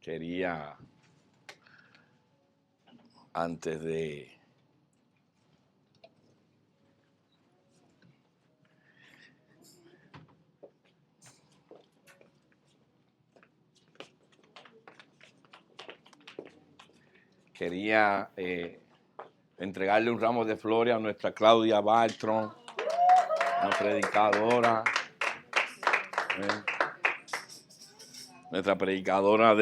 quería, antes de entregarle un ramo de flores a nuestra Claudia Bartron, una predicadora, nuestra predicadora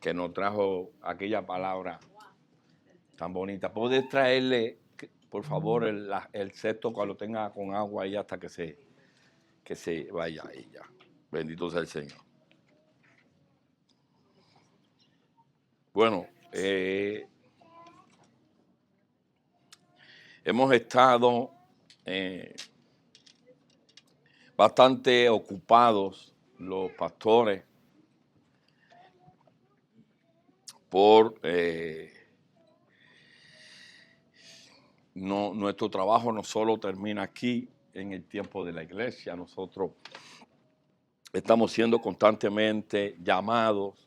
que nos trajo aquella palabra tan bonita. ¿Puedes traerle, por favor, el cesto cuando tenga con agua ahí hasta que se vaya ella? Bendito sea el Señor. Bueno, hemos estado bastante ocupados los pastores por nuestro trabajo no solo termina aquí en el tiempo de la iglesia, nosotros estamos siendo constantemente llamados,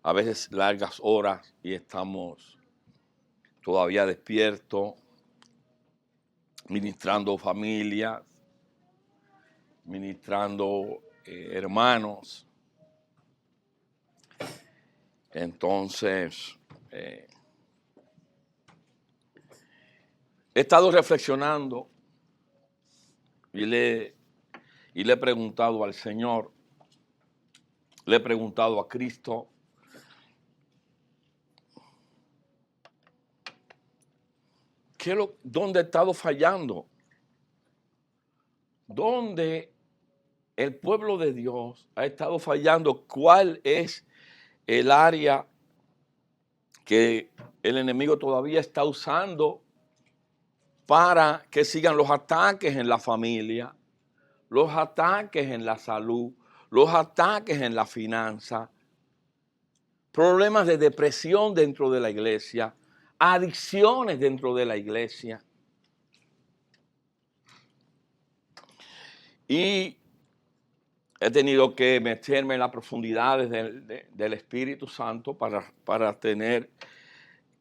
a veces largas horas, y estamos todavía despiertos, ministrando familias, ministrando hermanos. Entonces, he estado reflexionando y le he preguntado al Señor, le he preguntado a Cristo, ¿dónde he estado fallando? ¿Dónde el pueblo de Dios ha estado fallando? ¿Cuál es el área que el enemigo todavía está usando para que sigan los ataques en la familia, los ataques en la salud, los ataques en la finanza, problemas de depresión dentro de la iglesia, adicciones dentro de la iglesia? Y he tenido que meterme en las profundidades del Espíritu Santo para tener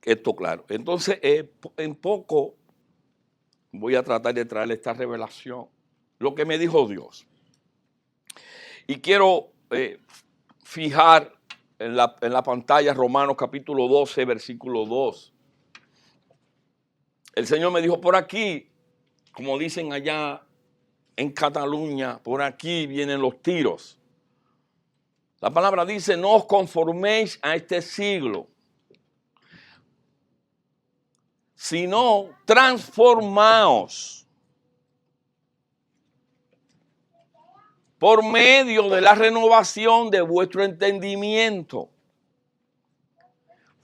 esto claro. Entonces, en poco voy a tratar de traerle esta revelación, lo que me dijo Dios. Y quiero fijar en la pantalla Romanos capítulo 12, versículo 2. El Señor me dijo, por aquí, como dicen allá en Cataluña, por aquí vienen los tiros. La palabra dice, no os conforméis a este siglo, sino transformaos por medio de la renovación de vuestro entendimiento,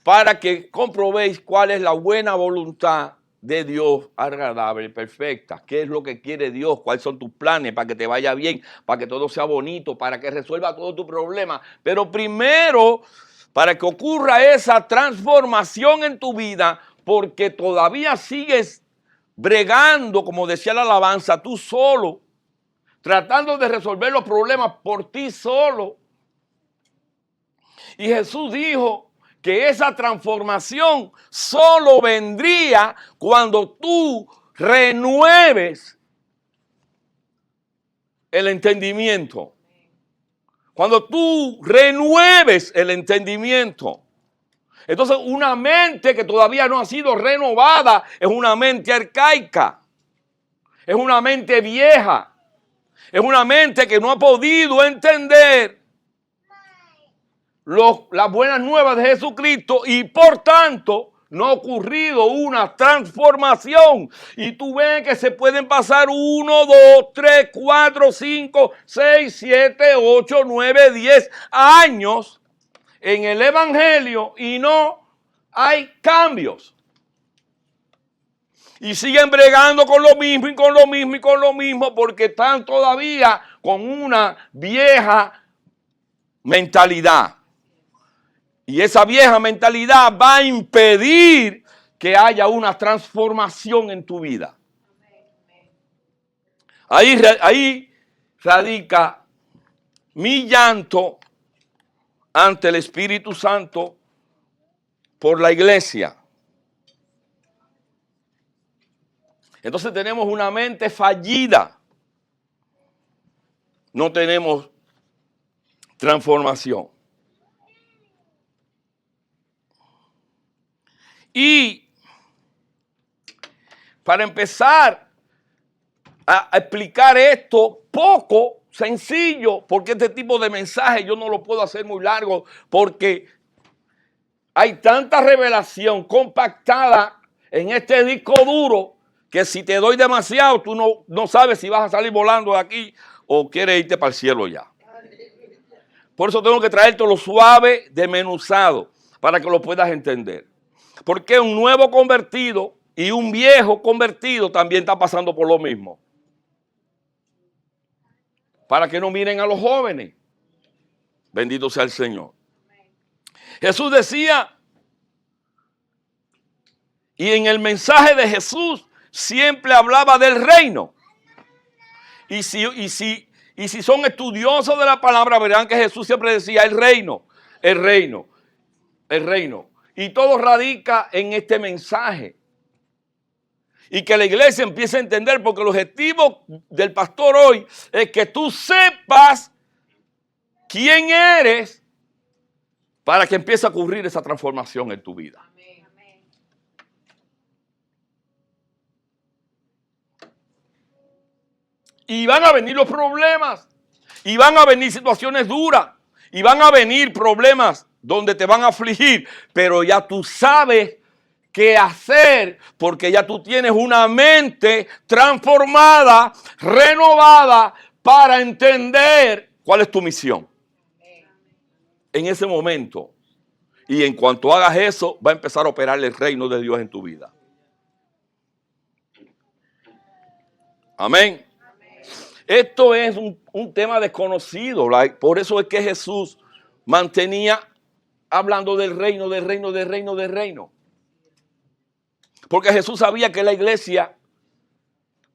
para que comprobéis cuál es la buena voluntad de Dios, agradable y perfecta. ¿Qué es lo que quiere Dios? ¿Cuáles son tus planes para que te vaya bien, para que todo sea bonito, para que resuelva todo tu problema? Pero primero, para que ocurra esa transformación en tu vida, porque todavía sigues bregando, como decía la alabanza, tú solo, tratando de resolver los problemas por ti solo. Y Jesús dijo que esa transformación solo vendría cuando tú renueves el entendimiento. Cuando tú renueves el entendimiento. Entonces, una mente que todavía no ha sido renovada es una mente arcaica. Es una mente vieja. Es una mente que no ha podido entender las buenas nuevas de Jesucristo, y por tanto no ha ocurrido una transformación. Y tú ves que se pueden pasar 1, 2, 3, 4, 5, 6, 7, 8, 9, 10 años en el evangelio y no hay cambios. Y siguen bregando con lo mismo y con lo mismo y con lo mismo, porque están todavía con una vieja mentalidad. Y esa vieja mentalidad va a impedir que haya una transformación en tu vida. Ahí radica mi llanto ante el Espíritu Santo por la iglesia. Entonces tenemos una mente fallida. No tenemos transformación. Y para empezar a explicar esto poco, sencillo, porque este tipo de mensaje yo no lo puedo hacer muy largo, porque hay tanta revelación compactada en este disco duro que si te doy demasiado, tú no sabes si vas a salir volando de aquí o quieres irte para el cielo ya. Por eso tengo que traerte lo suave, desmenuzado, para que lo puedas entender. Porque un nuevo convertido y un viejo convertido también está pasando por lo mismo. Para que no miren a los jóvenes. Bendito sea el Señor. Jesús decía, y en el mensaje de Jesús siempre hablaba del reino. Y si son estudiosos de la palabra, verán que Jesús siempre decía el reino, el reino, el reino. Y todo radica en este mensaje. Y que la iglesia empiece a entender, porque el objetivo del pastor hoy es que tú sepas quién eres para que empiece a ocurrir esa transformación en tu vida. Y van a venir los problemas, y van a venir situaciones duras, y van a venir problemas donde te van a afligir, pero ya tú sabes qué hacer, porque ya tú tienes una mente transformada, renovada, para entender cuál es tu misión. En ese momento, y en cuanto hagas eso, va a empezar a operar el reino de Dios en tu vida. Amén. Esto es un tema desconocido. Por eso es que Jesús mantenía hablando del reino, del reino, del reino, del reino. Porque Jesús sabía que la iglesia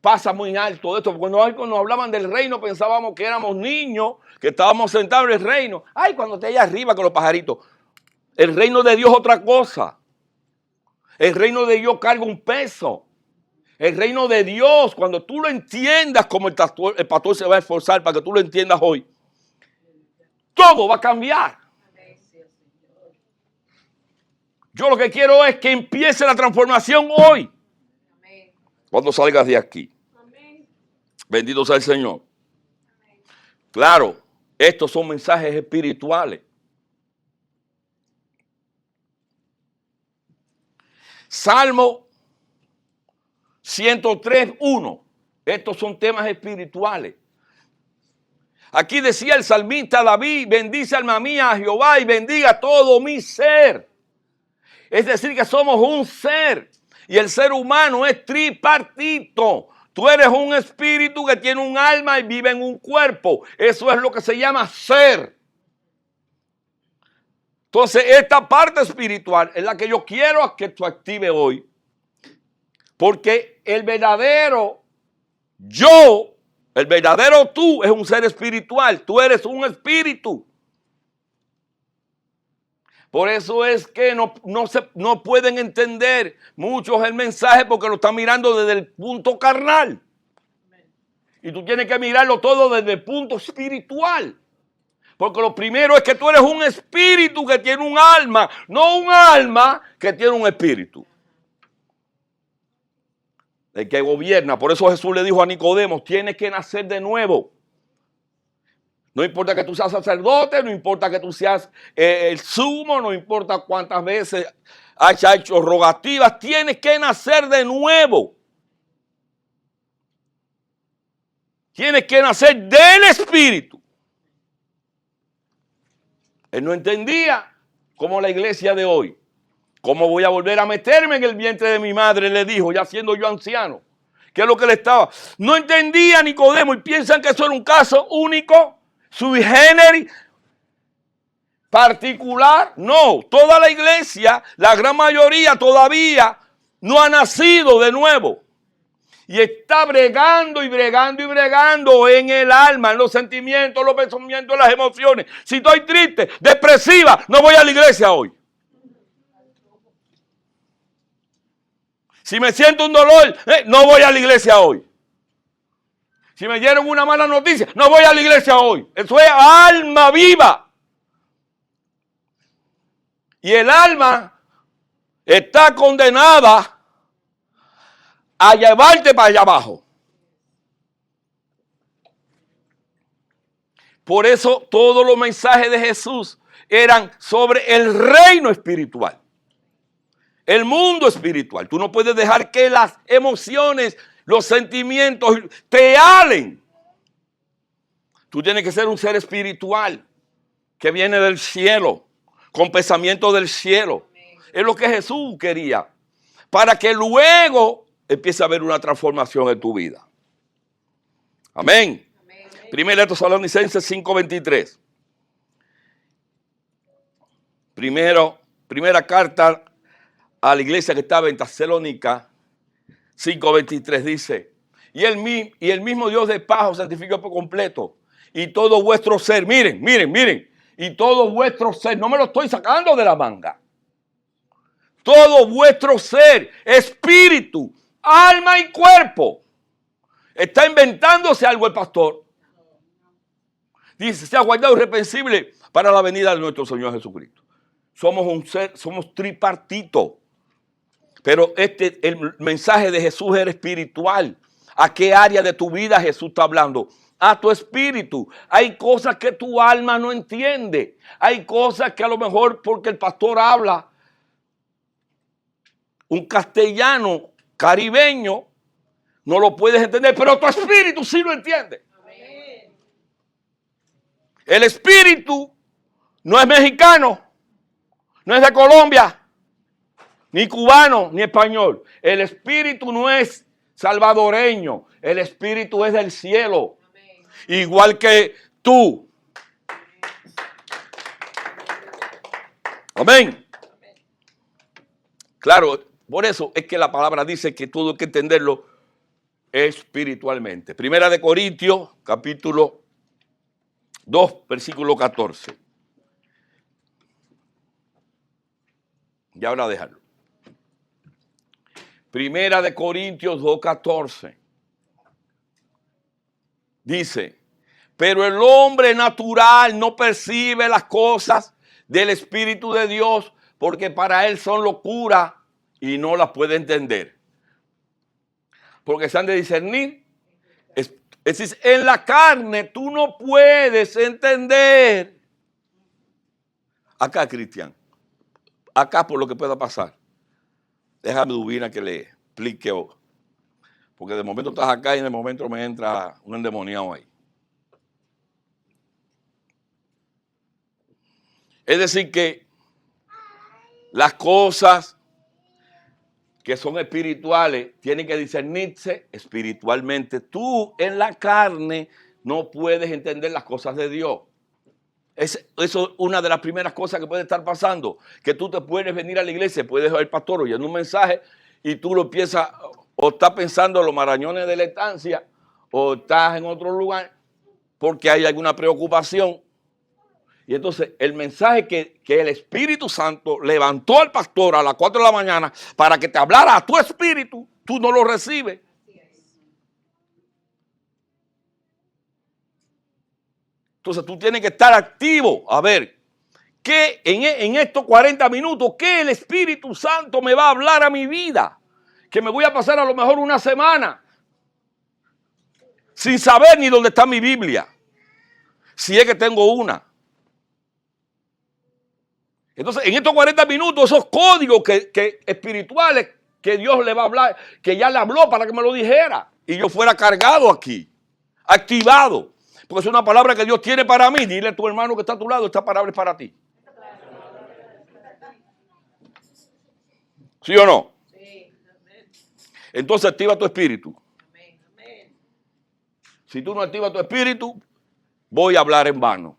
pasa muy alto de esto. Cuando nos hablaban del reino pensábamos que éramos niños, que estábamos sentados en el reino. Ay, cuando esté allá arriba con los pajaritos. El reino de Dios es otra cosa. El reino de Dios carga un peso. El reino de Dios, cuando tú lo entiendas, como el pastor se va a esforzar para que tú lo entiendas hoy, todo va a cambiar. Yo lo que quiero es que empiece la transformación hoy. Cuando salgas de aquí. Bendito sea el Señor. Claro, estos son mensajes espirituales. Salmo 103:1. Estos son temas espirituales. Aquí decía el salmista David, bendice alma mía a Jehová y bendiga todo mi ser. Es decir, que somos un ser y el ser humano es tripartito. Tú eres un espíritu que tiene un alma y vive en un cuerpo. Eso es lo que se llama ser. Entonces, esta parte espiritual es la que yo quiero que tú actives hoy. Porque el verdadero yo, el verdadero tú es un ser espiritual. Tú eres un espíritu. Por eso es que no pueden entender muchos el mensaje porque lo están mirando desde el punto carnal. Y tú tienes que mirarlo todo desde el punto espiritual. Porque lo primero es que tú eres un espíritu que tiene un alma, no un alma que tiene un espíritu. El que gobierna. Por eso Jesús le dijo a Nicodemo, tienes que nacer de nuevo. No importa que tú seas sacerdote, no importa que tú seas el sumo, no importa cuántas veces haya hecho rogativas, tienes que nacer de nuevo. Tienes que nacer del Espíritu. Él no entendía como la iglesia de hoy. ¿Cómo voy a volver a meterme en el vientre de mi madre? Le dijo, ya siendo yo anciano. ¿Qué es lo que le estaba? No entendía Nicodemo y piensan que eso era un caso único. Sui generis, particular, no, toda la iglesia, la gran mayoría todavía no ha nacido de nuevo. Y está bregando y bregando y bregando en el alma, en los sentimientos, los pensamientos, las emociones. Si estoy triste, depresiva, no voy a la iglesia hoy. Si me siento un dolor, no voy a la iglesia hoy. Si me dieron una mala noticia, no voy a la iglesia hoy. Eso es alma viva. Y el alma está condenada a llevarte para allá abajo. Por eso todos los mensajes de Jesús eran sobre el reino espiritual. El mundo espiritual. Tú no puedes dejar que las emociones, los sentimientos te alen. Tú tienes que ser un ser espiritual que viene del cielo, con pensamiento del cielo. Es lo que Jesús quería, para que luego empiece a haber una transformación en tu vida. Amén. Primera de Tesalonicenses 5:23. Primera carta a la iglesia que estaba en Tesalónica 5:23 dice: y el mismo Dios de paz os santificó por completo, y todo vuestro ser, miren, y todo vuestro ser, no me lo estoy sacando de la manga, todo vuestro ser, espíritu, alma y cuerpo. Está inventándose algo el pastor. Dice, sea guardado irreprensible para la venida de nuestro Señor Jesucristo. Somos un ser, somos tripartito. Pero el mensaje de Jesús era espiritual. ¿A qué área de tu vida Jesús está hablando? A tu espíritu. Hay cosas que tu alma no entiende. Hay cosas que a lo mejor porque el pastor habla un castellano caribeño, no lo puedes entender, pero tu espíritu sí lo entiende. Amén. El espíritu no es mexicano, no es de Colombia, ni cubano, ni español. El espíritu no es salvadoreño, el espíritu es del cielo. Amén. Igual que tú. Amén. Claro, por eso es que la palabra dice que todo hay que entenderlo espiritualmente. Primera de Corintios, capítulo 2, versículo 14. Y ahora déjalo. Primera de Corintios 2:14. Dice, pero el hombre natural no percibe las cosas del Espíritu de Dios, porque para él son locura y no las puede entender. Porque se han de discernir. Es decir, en la carne tú no puedes entender. Acá, Cristian. Acá por lo que pueda pasar. Déjame Dubina que le explique. Porque de momento estás acá y de momento me entra un endemoniado ahí. Es decir que las cosas que son espirituales tienen que discernirse espiritualmente. Tú en la carne no puedes entender las cosas de Dios. Eso es una de las primeras cosas que puede estar pasando. Que tú te puedes venir a la iglesia, puedes oír al pastor oyendo un mensaje y tú lo empiezas, o estás pensando en los marañones de la estancia, o estás en otro lugar porque hay alguna preocupación. Y entonces el mensaje que el Espíritu Santo levantó al pastor a las 4 de la mañana para que te hablara a tu espíritu, tú no lo recibes. Entonces tú tienes que estar activo. A ver, ¿qué en estos 40 minutos, qué el Espíritu Santo me va a hablar a mi vida? Que me voy a pasar a lo mejor una semana sin saber ni dónde está mi Biblia. Si es que tengo una. Entonces, en estos 40 minutos, esos códigos que espirituales que Dios le va a hablar, que ya le habló para que me lo dijera y yo fuera cargado aquí, activado. Porque es una palabra que Dios tiene para mí. Dile a tu hermano que está a tu lado, esta palabra es para ti. ¿Sí o no? Sí. Entonces activa tu espíritu. Si tú no activas tu espíritu, voy a hablar en vano.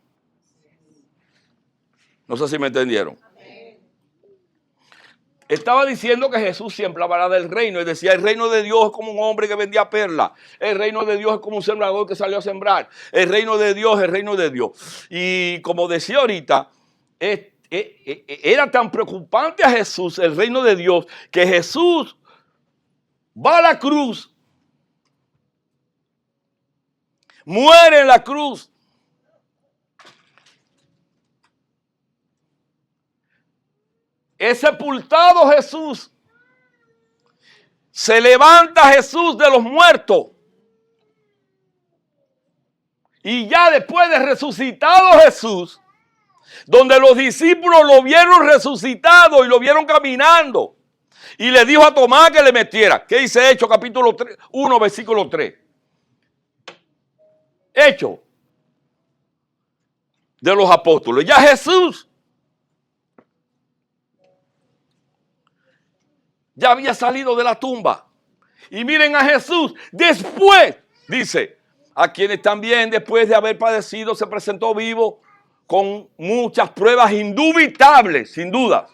No sé si me entendieron. Estaba diciendo que Jesús siempre hablaba del reino y decía, el reino de Dios es como un hombre que vendía perlas, el reino de Dios es como un sembrador que salió a sembrar, el reino de Dios, el reino de Dios. Y como decía ahorita, era tan preocupante a Jesús el reino de Dios que Jesús va a la cruz, muere en la cruz. Es sepultado Jesús. Se levanta Jesús de los muertos. Y ya después de resucitado Jesús, donde los discípulos lo vieron resucitado y lo vieron caminando, y le dijo a Tomás que le metiera. ¿Qué dice Hechos capítulo 1, versículo 3? Hechos de los apóstoles. Ya Jesús ya había salido de la tumba. Y miren a Jesús después, dice, a quienes también después de haber padecido se presentó vivo con muchas pruebas indubitables, sin duda.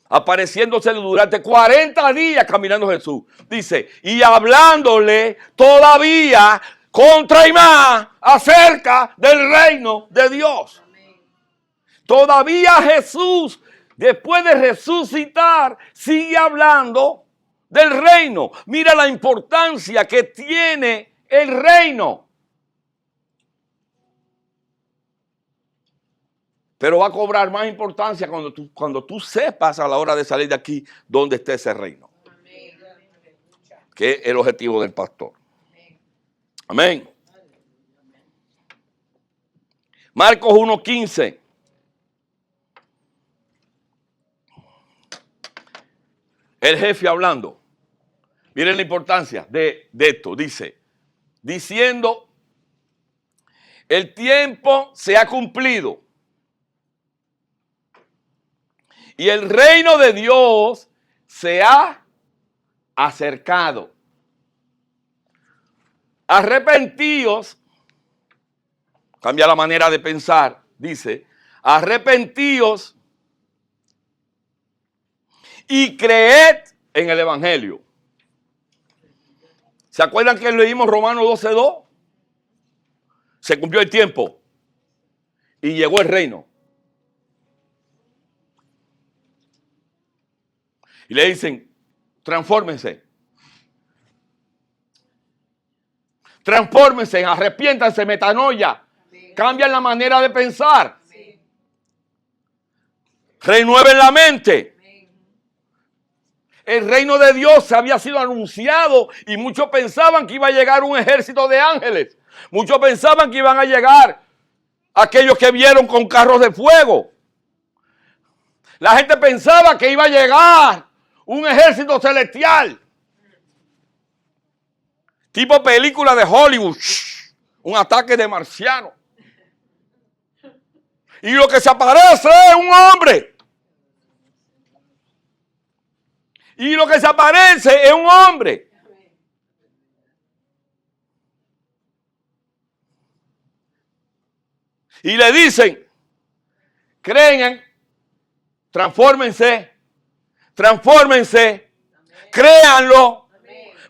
Apareciéndose durante 40 días caminando Jesús. Dice, y hablándole todavía contra y más acerca del reino de Dios. Todavía Jesús, después de resucitar, sigue hablando del reino. Mira la importancia que tiene el reino. Pero va a cobrar más importancia cuando tú sepas a la hora de salir de aquí dónde está ese reino. Que es el objetivo del pastor. Amén. Marcos 1:15. El jefe hablando. Miren la importancia de esto. Dice, diciendo, el tiempo se ha cumplido. Y el reino de Dios se ha acercado. Arrepentíos, cambia la manera de pensar, dice, arrepentíos y creed en el evangelio. ¿Se acuerdan que leímos Romanos 12:2? Se cumplió el tiempo y llegó el reino. Y le dicen, transfórmense. Transfórmense, arrepiéntanse, metanoia. Cambian la manera de pensar. Renueven la mente. El reino de Dios había sido anunciado y muchos pensaban que iba a llegar un ejército de ángeles. Muchos pensaban que iban a llegar aquellos que vieron con carros de fuego. La gente pensaba que iba a llegar un ejército celestial. Tipo película de Hollywood. Un ataque de marcianos. Y lo que se aparece es un hombre. Y lo que se aparece es un hombre. Y le dicen, creen, transfórmense, créanlo.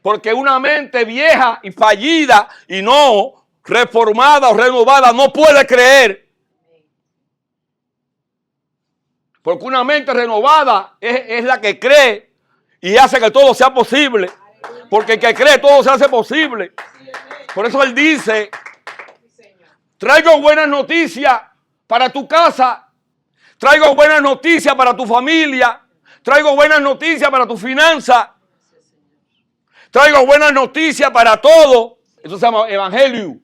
Porque una mente vieja y fallida y no reformada o renovada no puede creer. Porque una mente renovada es la que cree y hace que todo sea posible. Porque el que cree todo se hace posible. Por eso él dice, traigo buenas noticias para tu casa. Traigo buenas noticias para tu familia. Traigo buenas noticias para tu finanza. Traigo buenas noticias para todo. Eso se llama evangelio.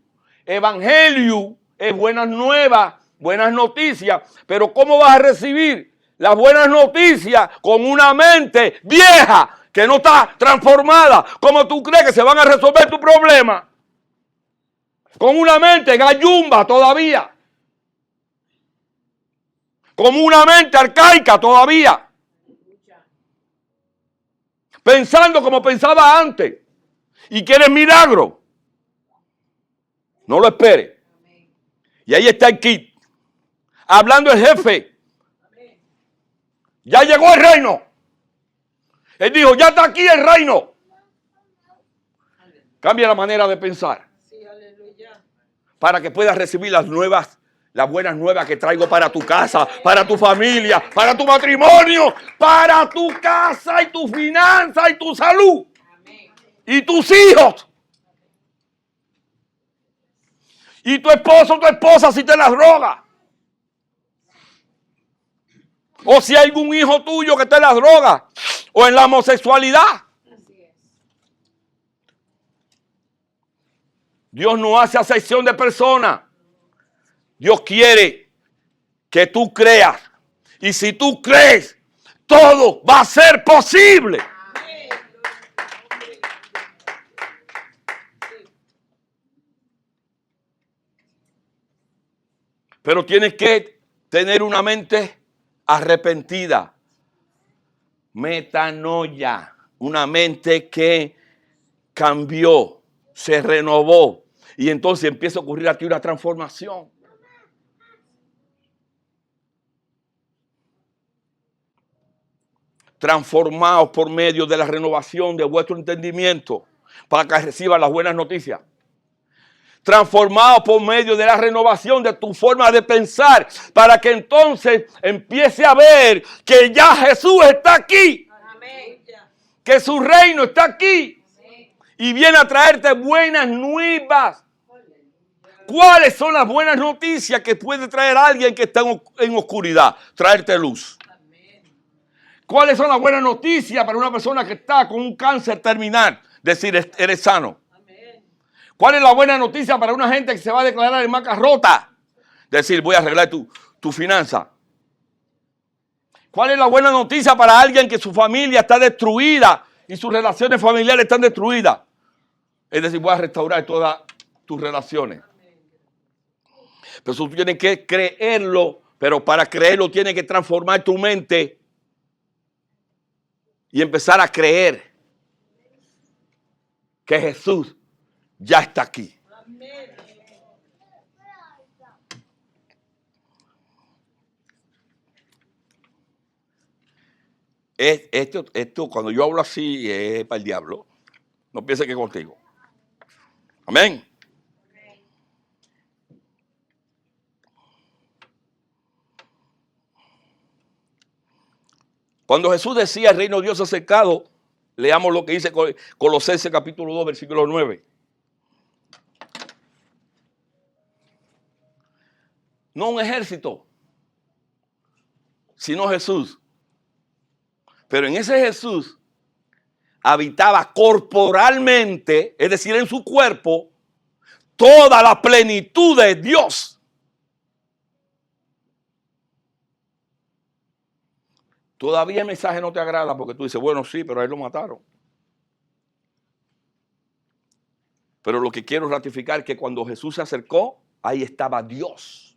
Evangelio es buenas nuevas, buenas noticias. Pero ¿cómo vas a recibir las buenas noticias con una mente vieja que no está transformada? ¿Cómo tú crees que se van a resolver tu problema? Con una mente gallumba todavía. Con una mente arcaica todavía. Pensando como pensaba antes. Y quieres milagro. No lo esperes. Y ahí está el kit. Hablando el jefe. Ya llegó el reino. Él dijo, ya está aquí el reino. Cambia la manera de pensar. Para que puedas recibir las buenas nuevas que traigo para tu casa, para tu familia, para tu matrimonio, para tu casa y tu finanza y tu salud. Y tus hijos. Y tu esposo o tu esposa si te las droga. O si hay algún hijo tuyo que te las droga. O en la homosexualidad. Dios no hace acepción de personas. Dios quiere que tú creas. Y si tú crees, todo va a ser posible. Pero tienes que tener una mente arrepentida. Metanoia. Una mente que cambió, se renovó. Y entonces empieza a ocurrir aquí una transformación. Transformados por medio de la renovación de vuestro entendimiento para que reciban las buenas noticias. Transformados por medio de la renovación de tu forma de pensar para que entonces empiece a ver que ya Jesús está aquí. Amén. Que su reino está aquí. Amén. Y viene a traerte buenas nuevas. ¿Cuáles son las buenas noticias que puede traer alguien que está en oscuridad? Traerte luz. ¿Cuáles son las buenas noticias para una persona que está con un cáncer terminal? Decir, eres sano. ¿Cuál es la buena noticia para una gente que se va a declarar en bancarrota? Decir, voy a arreglar tu finanza. ¿Cuál es la buena noticia para alguien que su familia está destruida y sus relaciones familiares están destruidas? Es decir, voy a restaurar todas tus relaciones. Pero tú tienes que creerlo, pero para creerlo tienes que transformar tu mente y empezar a creer que Jesús ya está aquí. Esto, cuando yo hablo así, es para el diablo. No piense que es contigo. Amén. Cuando Jesús decía el reino de Dios acercado, leamos lo que dice Colosenses capítulo 2, versículo 9. No un ejército, sino Jesús. Pero en ese Jesús habitaba corporalmente, es decir, en su cuerpo, toda la plenitud de Dios. Todavía el mensaje no te agrada porque tú dices, bueno, sí, pero a él lo mataron. Pero lo que quiero ratificar es que cuando Jesús se acercó, ahí estaba Dios.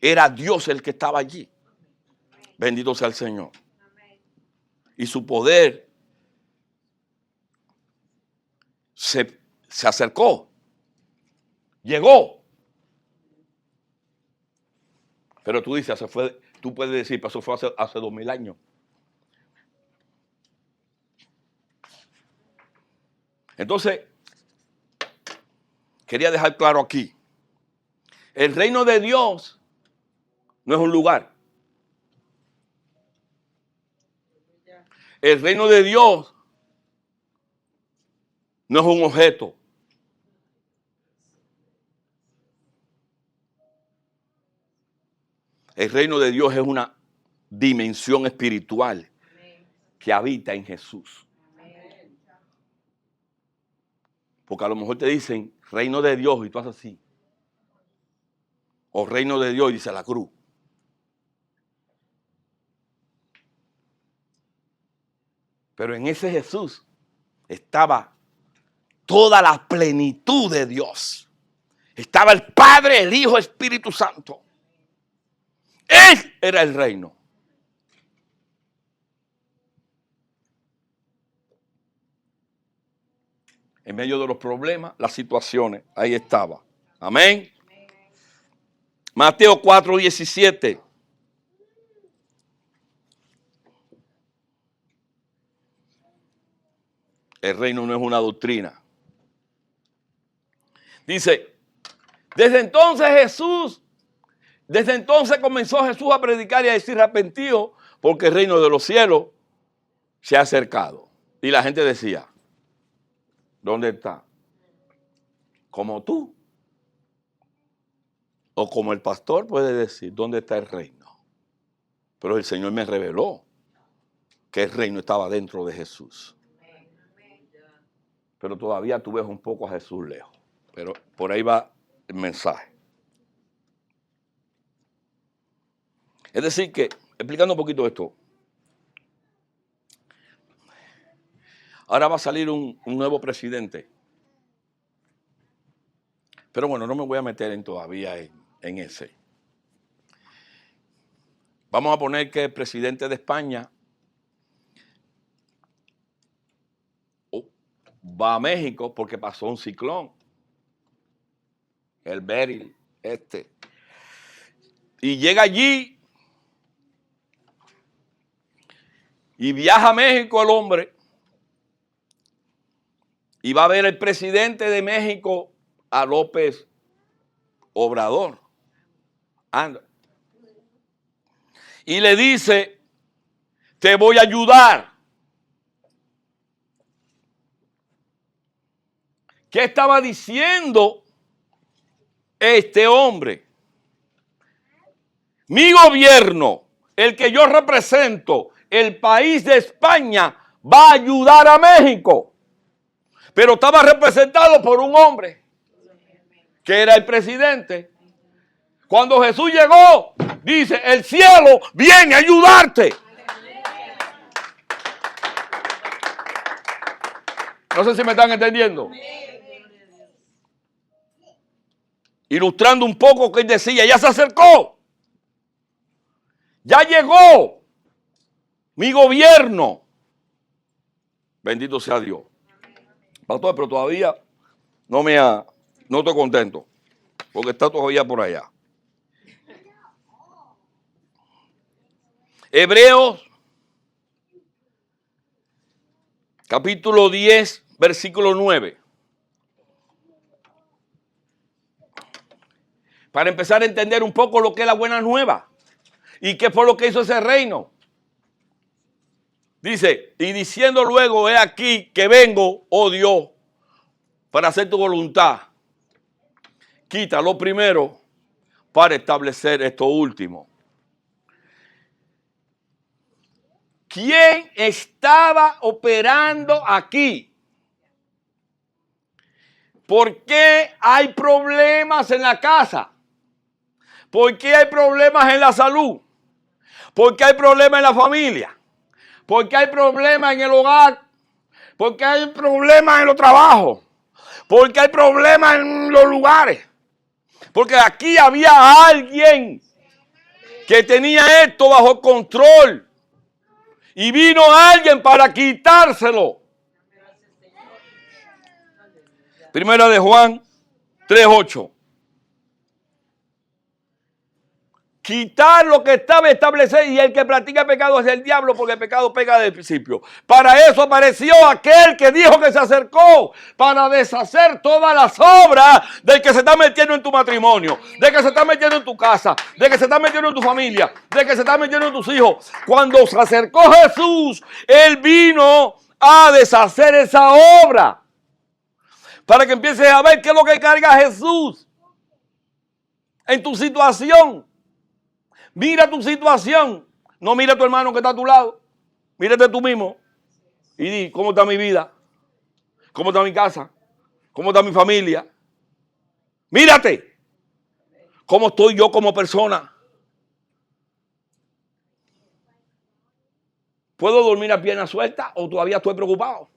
Era Dios el que estaba allí. Bendito sea el Señor. Y su poder se acercó. Llegó. Pero tú dices, tú puedes decir, pero eso fue hace 2000 años. Entonces, quería dejar claro aquí. El reino de Dios no es un lugar. El reino de Dios no es un objeto. El reino de Dios es una dimensión espiritual que habita en Jesús. Porque a lo mejor te dicen reino de Dios y tú haces así. O reino de Dios y dice la cruz. Pero en ese Jesús estaba toda la plenitud de Dios. Estaba el Padre, el Hijo, el Espíritu Santo. Él era el reino. En medio de los problemas, las situaciones, ahí estaba. Amén. Mateo 4:17. El reino no es una doctrina. Dice, desde entonces comenzó Jesús a predicar y a decir arrepentidos, porque el reino de los cielos se ha acercado. Y la gente decía, ¿dónde está? Como tú. O como el pastor puede decir, ¿dónde está el reino? Pero el Señor me reveló que el reino estaba dentro de Jesús. Pero todavía tú ves un poco a Jesús lejos. Pero por ahí va el mensaje. Es decir que, explicando un poquito esto, ahora va a salir un nuevo presidente. Pero bueno, no me voy a meter todavía en ese. Vamos a poner que el presidente de España va a México porque pasó un ciclón. El Beryl, Y llega allí y viaja a México el hombre y va a ver el presidente de México a López Obrador. Anda. Y le dice, te voy a ayudar. ¿Qué estaba diciendo este hombre? Mi gobierno, el que yo represento, el país de España, va a ayudar a México. Pero estaba representado por un hombre, que era el presidente. Cuando Jesús llegó, dice, el cielo viene a ayudarte. No sé si me están entendiendo. Ilustrando un poco que él decía, ya se acercó. Ya llegó mi gobierno. Bendito sea Dios. Pastor, pero todavía no estoy contento, porque está todavía por allá. Hebreos, capítulo 10, versículo 9. Para empezar a entender un poco lo que es la buena nueva y qué fue lo que hizo ese reino. Dice, y diciendo luego, he aquí que vengo, oh Dios, para hacer tu voluntad. Quita lo primero para establecer esto último. ¿Quién estaba operando aquí? ¿Por qué hay problemas en la casa? ¿Por qué hay problemas en la salud? ¿Por qué hay problemas en la familia? ¿Por qué hay problemas en el hogar? ¿Por qué hay problemas en los trabajos? ¿Por qué hay problemas en los lugares? Porque aquí había alguien que tenía esto bajo control. Y vino alguien para quitárselo. Primera de Juan 3:8. Quitar lo que estaba establecido, y el que practica pecado es el diablo, porque el pecado pega desde el principio. Para eso apareció aquel que dijo que se acercó, para deshacer todas las obras del que se está metiendo en tu matrimonio, de que se está metiendo en tu casa, de que se está metiendo en tu familia, de que se está metiendo en tus hijos. Cuando se acercó Jesús, Él vino a deshacer esa obra, para que empieces a ver qué es lo que carga Jesús en tu situación. Mira tu situación, no mira a tu hermano que está a tu lado, mírate tú mismo y di, ¿cómo está mi vida? ¿Cómo está mi casa? ¿Cómo está mi familia? Mírate, ¿cómo estoy yo como persona? ¿Puedo dormir a pierna suelta o todavía estoy preocupado?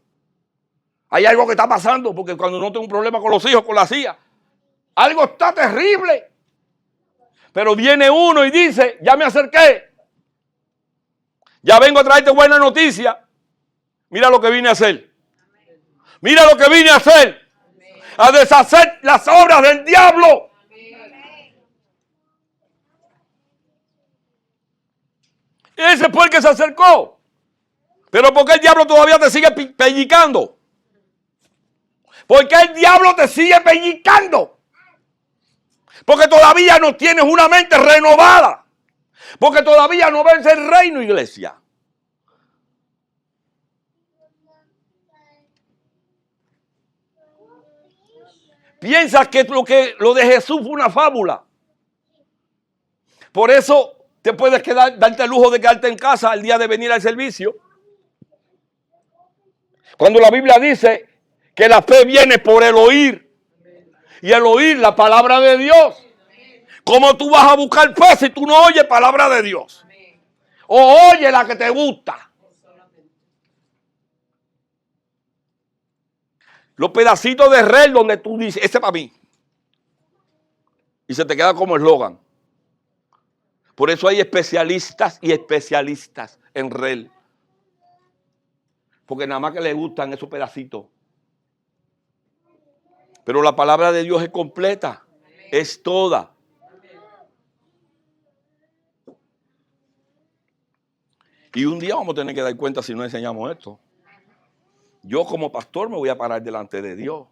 Hay algo que está pasando, porque cuando no tengo un problema con los hijos, con las hijas, algo está terrible. Pero viene uno y dice, ya me acerqué. Ya vengo a traerte buena noticia. Mira lo que vine a hacer. Mira lo que vine a hacer. A deshacer las obras del diablo. Ese fue el que se acercó. Pero ¿por qué el diablo todavía te sigue pellicando? Porque el diablo te sigue pellizcando. Porque todavía no tienes una mente renovada. Porque todavía no ves el reino, iglesia. Piensas que lo de Jesús fue una fábula. Por eso te puedes darte el lujo de quedarte en casa el día de venir al servicio. Cuando la Biblia dice que la fe viene por el oír. Y el oír la palabra de Dios. ¿Cómo tú vas a buscar fe si tú no oyes palabra de Dios? O oye la que te gusta. Los pedacitos de red donde tú dices, ese es para mí. Y se te queda como eslogan. Por eso hay especialistas y especialistas en red. Porque nada más que les gustan esos pedacitos. Pero la palabra de Dios es completa. Es toda. Y un día vamos a tener que dar cuenta si no enseñamos esto. Yo como pastor me voy a parar delante de Dios.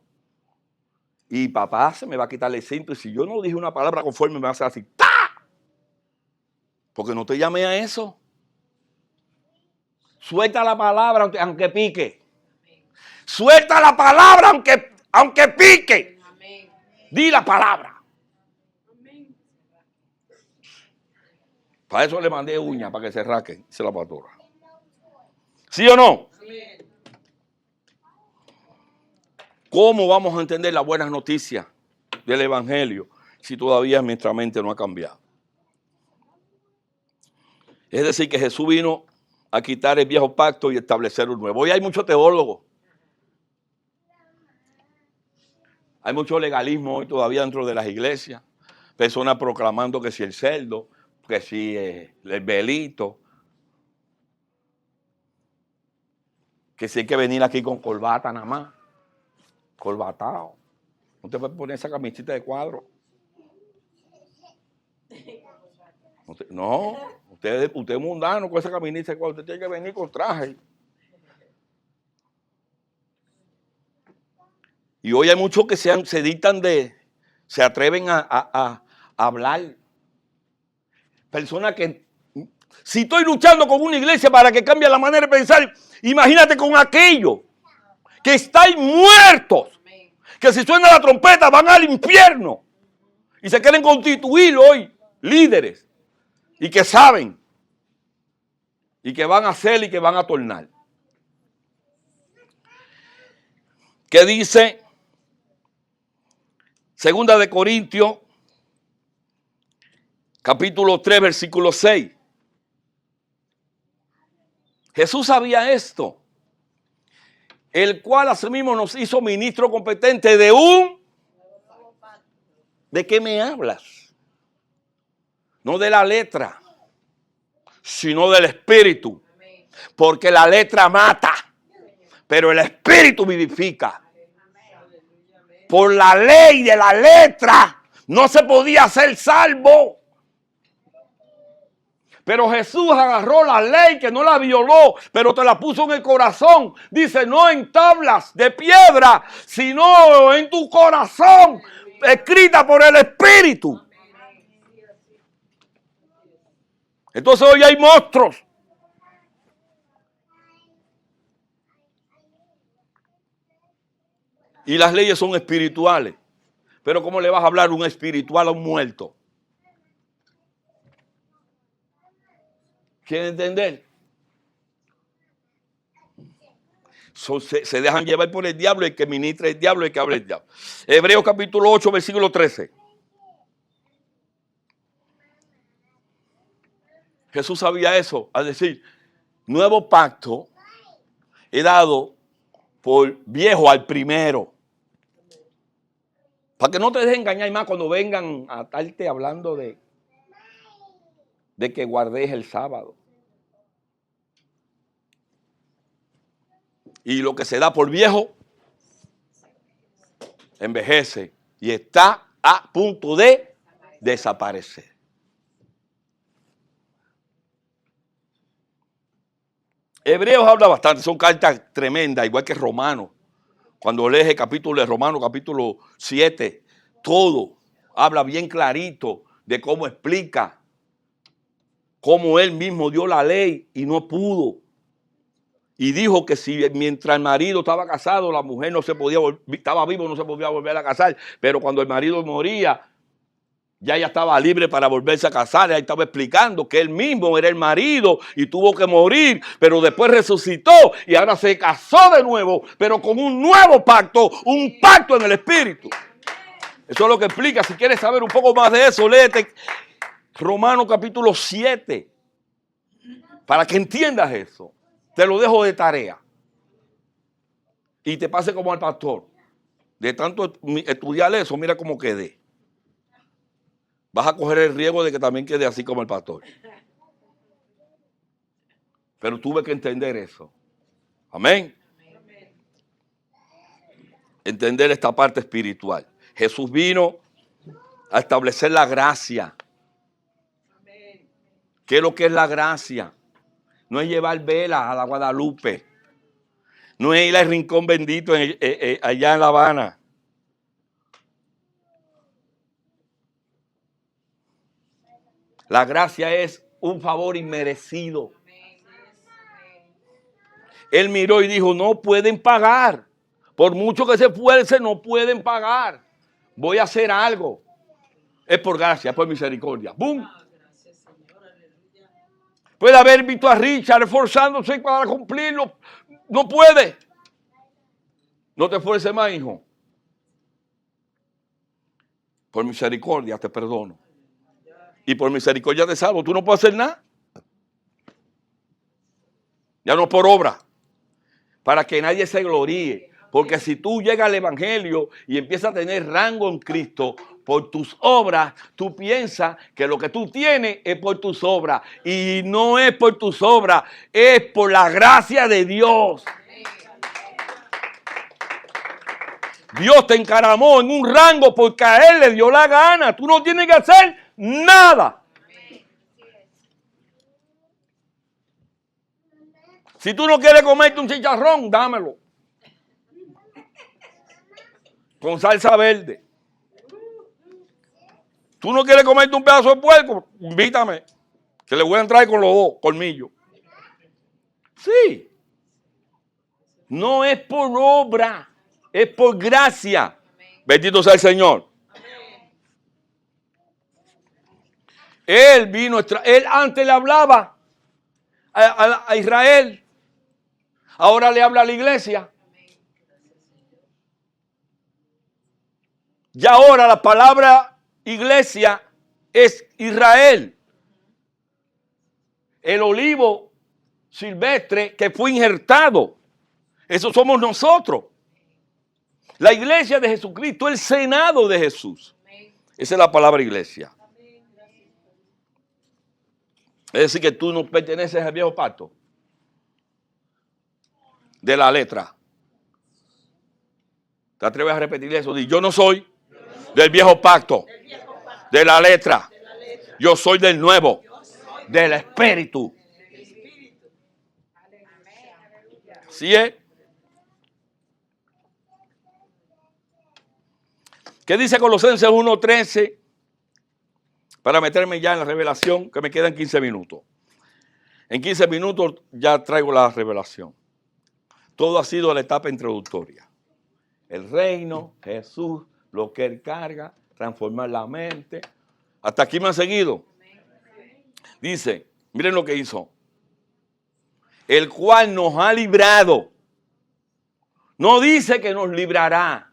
Y papá se me va a quitar el cinto. Y si yo no dije una palabra conforme, me va a hacer así. ¡Ta! Porque no te llamé a eso. Suelta la palabra aunque pique. Suelta la palabra aunque pique. Di la palabra. Para eso le mandé uñas para que se raquen, dice la pastora. ¿Sí o no? ¿Cómo vamos a entender las buenas noticias del Evangelio si todavía nuestra mente no ha cambiado? Es decir, que Jesús vino a quitar el viejo pacto y establecer un nuevo. Hoy hay muchos teólogos. Hay mucho legalismo hoy todavía dentro de las iglesias. Personas proclamando que si el cerdo, que si el velito, que si hay que venir aquí con corbata nada más. Corbatado. No te puedes poner esa camisita de cuadro. No, usted es mundano con esa camisita de cuadro. Usted tiene que venir con traje. Y hoy hay muchos que se atreven a hablar. Personas que, si estoy luchando con una iglesia para que cambie la manera de pensar, imagínate con aquellos que están muertos, que si suena la trompeta van al infierno y se quieren constituir hoy líderes y que saben y que van a hacer y que van a tornar. ¿Qué dice? Segunda de Corintios, capítulo 3, versículo 6. Jesús sabía esto, el cual asimismo nos hizo ministro competente de un... ¿De qué me hablas? No de la letra, sino del espíritu. Porque la letra mata, pero el espíritu vivifica. Por la ley de la letra no se podía ser salvo. Pero Jesús agarró la ley que no la violó, pero te la puso en el corazón. Dice, no en tablas de piedra, sino en tu corazón, escrita por el Espíritu. Entonces hoy hay monstruos. Y las leyes son espirituales. Pero ¿cómo le vas a hablar un espiritual a un muerto? ¿Quieren entender? Se dejan llevar por el diablo, el que ministra el diablo, el que habla el diablo. Hebreos capítulo 8, versículo 13. Jesús sabía eso, al decir, nuevo pacto he dado por viejo al primero. Para que no te dejes engañar más cuando vengan a estarte hablando de que guardes el sábado. Y lo que se da por viejo, envejece y está a punto de desaparecer. Hebreos habla bastante, son cartas tremendas, igual que Romanos. Cuando lees el capítulo de Romanos, capítulo 7, todo habla bien clarito de cómo explica cómo él mismo dio la ley y no pudo. Y dijo que si mientras el marido estaba casado, la mujer no se podía, estaba vivo, no se podía volver a casar. Pero cuando el marido moría, ya ella estaba libre para volverse a casar. Ella estaba explicando que él mismo era el marido y tuvo que morir, pero después resucitó y ahora se casó de nuevo, pero con un nuevo pacto, un pacto en el Espíritu. Eso es lo que explica. Si quieres saber un poco más de eso, léete Romanos capítulo 7, para que entiendas eso. Te lo dejo de tarea. Y te pase como al pastor. De tanto estudiar eso, mira cómo quedé. Vas a coger el riesgo de que también quede así como el pastor. Pero tuve que entender eso. Amén. Entender esta parte espiritual. Jesús vino a establecer la gracia. ¿Qué es lo que es la gracia? No es llevar velas a la Guadalupe. No es ir al Rincón Bendito allá en La Habana. La gracia es un favor inmerecido. Él miró y dijo, no pueden pagar. Por mucho que se esfuercen, no pueden pagar. Voy a hacer algo. Es por gracia, es por misericordia. ¡Bum! Puede haber visto a Richard esforzándose para cumplirlo. No puede. No te esfuerces más, hijo. Por misericordia te perdono. Y por misericordia te salvo. Tú no puedes hacer nada. Ya no por obra. Para que nadie se gloríe. Porque si tú llegas al evangelio y empiezas a tener rango en Cristo por tus obras, tú piensas que lo que tú tienes es por tus obras. Y no es por tus obras, es por la gracia de Dios. Dios te encaramó en un rango porque a Él le dio la gana. Tú no tienes que hacer nada. Si tú no quieres comerte un chicharrón, dámelo. Con salsa verde. Tú no quieres comerte un pedazo de puerco, invítame. Que le voy a entrar con los dos colmillos. Sí. No es por obra, es por gracia. Bendito sea el Señor. Él vino, él antes le hablaba a Israel. Ahora le habla a la iglesia. Y ahora la palabra iglesia es Israel. El olivo silvestre que fue injertado. Eso somos nosotros. La iglesia de Jesucristo, el Senado de Jesús. Esa es la palabra iglesia. Es decir, que tú no perteneces al viejo pacto. De la letra. ¿Te atreves a repetir eso? Di, yo no soy del viejo pacto. De la letra. Yo soy del nuevo. Del espíritu. ¿Sí es? ¿Qué dice Colosenses 1:13? Para meterme ya en la revelación, que me quedan 15 minutos. En 15 minutos ya traigo la revelación. Todo ha sido la etapa introductoria. El reino, Jesús, lo que Él carga, transformar la mente. Hasta aquí me han seguido. Dice, miren lo que hizo. El cual nos ha librado. No dice que nos librará.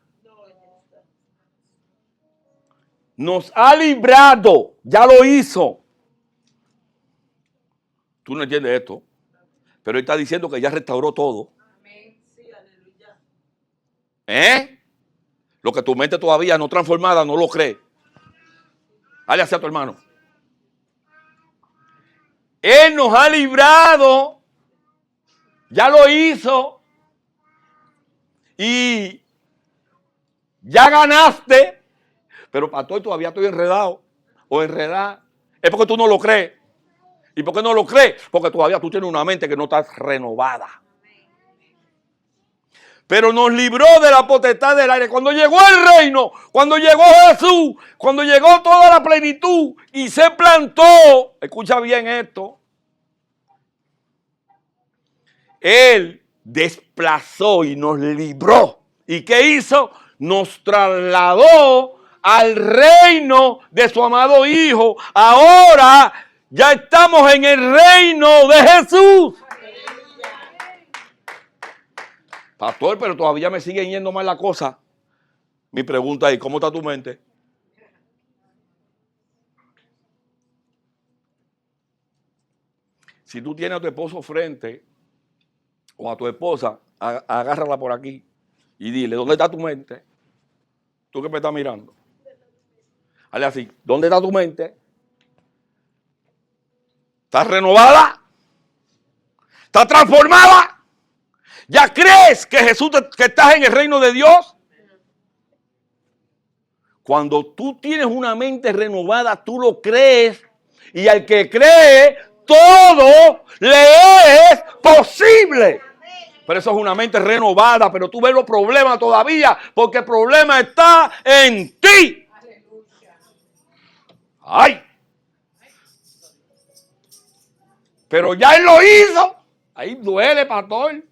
Nos ha librado. Ya lo hizo. Tú no entiendes esto. Pero Él está diciendo que ya restauró todo. Lo que tu mente todavía no transformada no lo cree. Dale hacia tu hermano. Él nos ha librado. Ya lo hizo. Y ya ganaste. Pero pastor, todavía estoy enredado. O enredada. Es porque tú no lo crees. ¿Y por qué no lo crees? Porque todavía tú tienes una mente que no está renovada. pero nos libró de la potestad del aire. Cuando llegó el reino, cuando llegó Jesús, cuando llegó toda la plenitud y se plantó, escucha bien esto, Él desplazó y nos libró. ¿Y qué hizo? Nos trasladó al reino de su amado Hijo. Ahora ya estamos en el reino de Jesús. Pastor, pero todavía me siguen yendo mal la cosa. Mi pregunta es, ¿cómo está tu mente? Si tú tienes a tu esposo frente o a tu esposa, agárrala por aquí y dile, ¿dónde está tu mente? Tú que me estás mirando. Hazle así, ¿dónde está tu mente? ¿Estás renovada? ¿Estás transformada? ¿Ya crees que Jesús, que estás en el reino de Dios? Cuando tú tienes una mente renovada, tú lo crees. Y al que cree, todo le es posible. Pero eso es una mente renovada. Pero tú ves los problemas todavía, porque el problema está en ti. ¡Ay! Pero ya Él lo hizo. Ahí duele, pastor.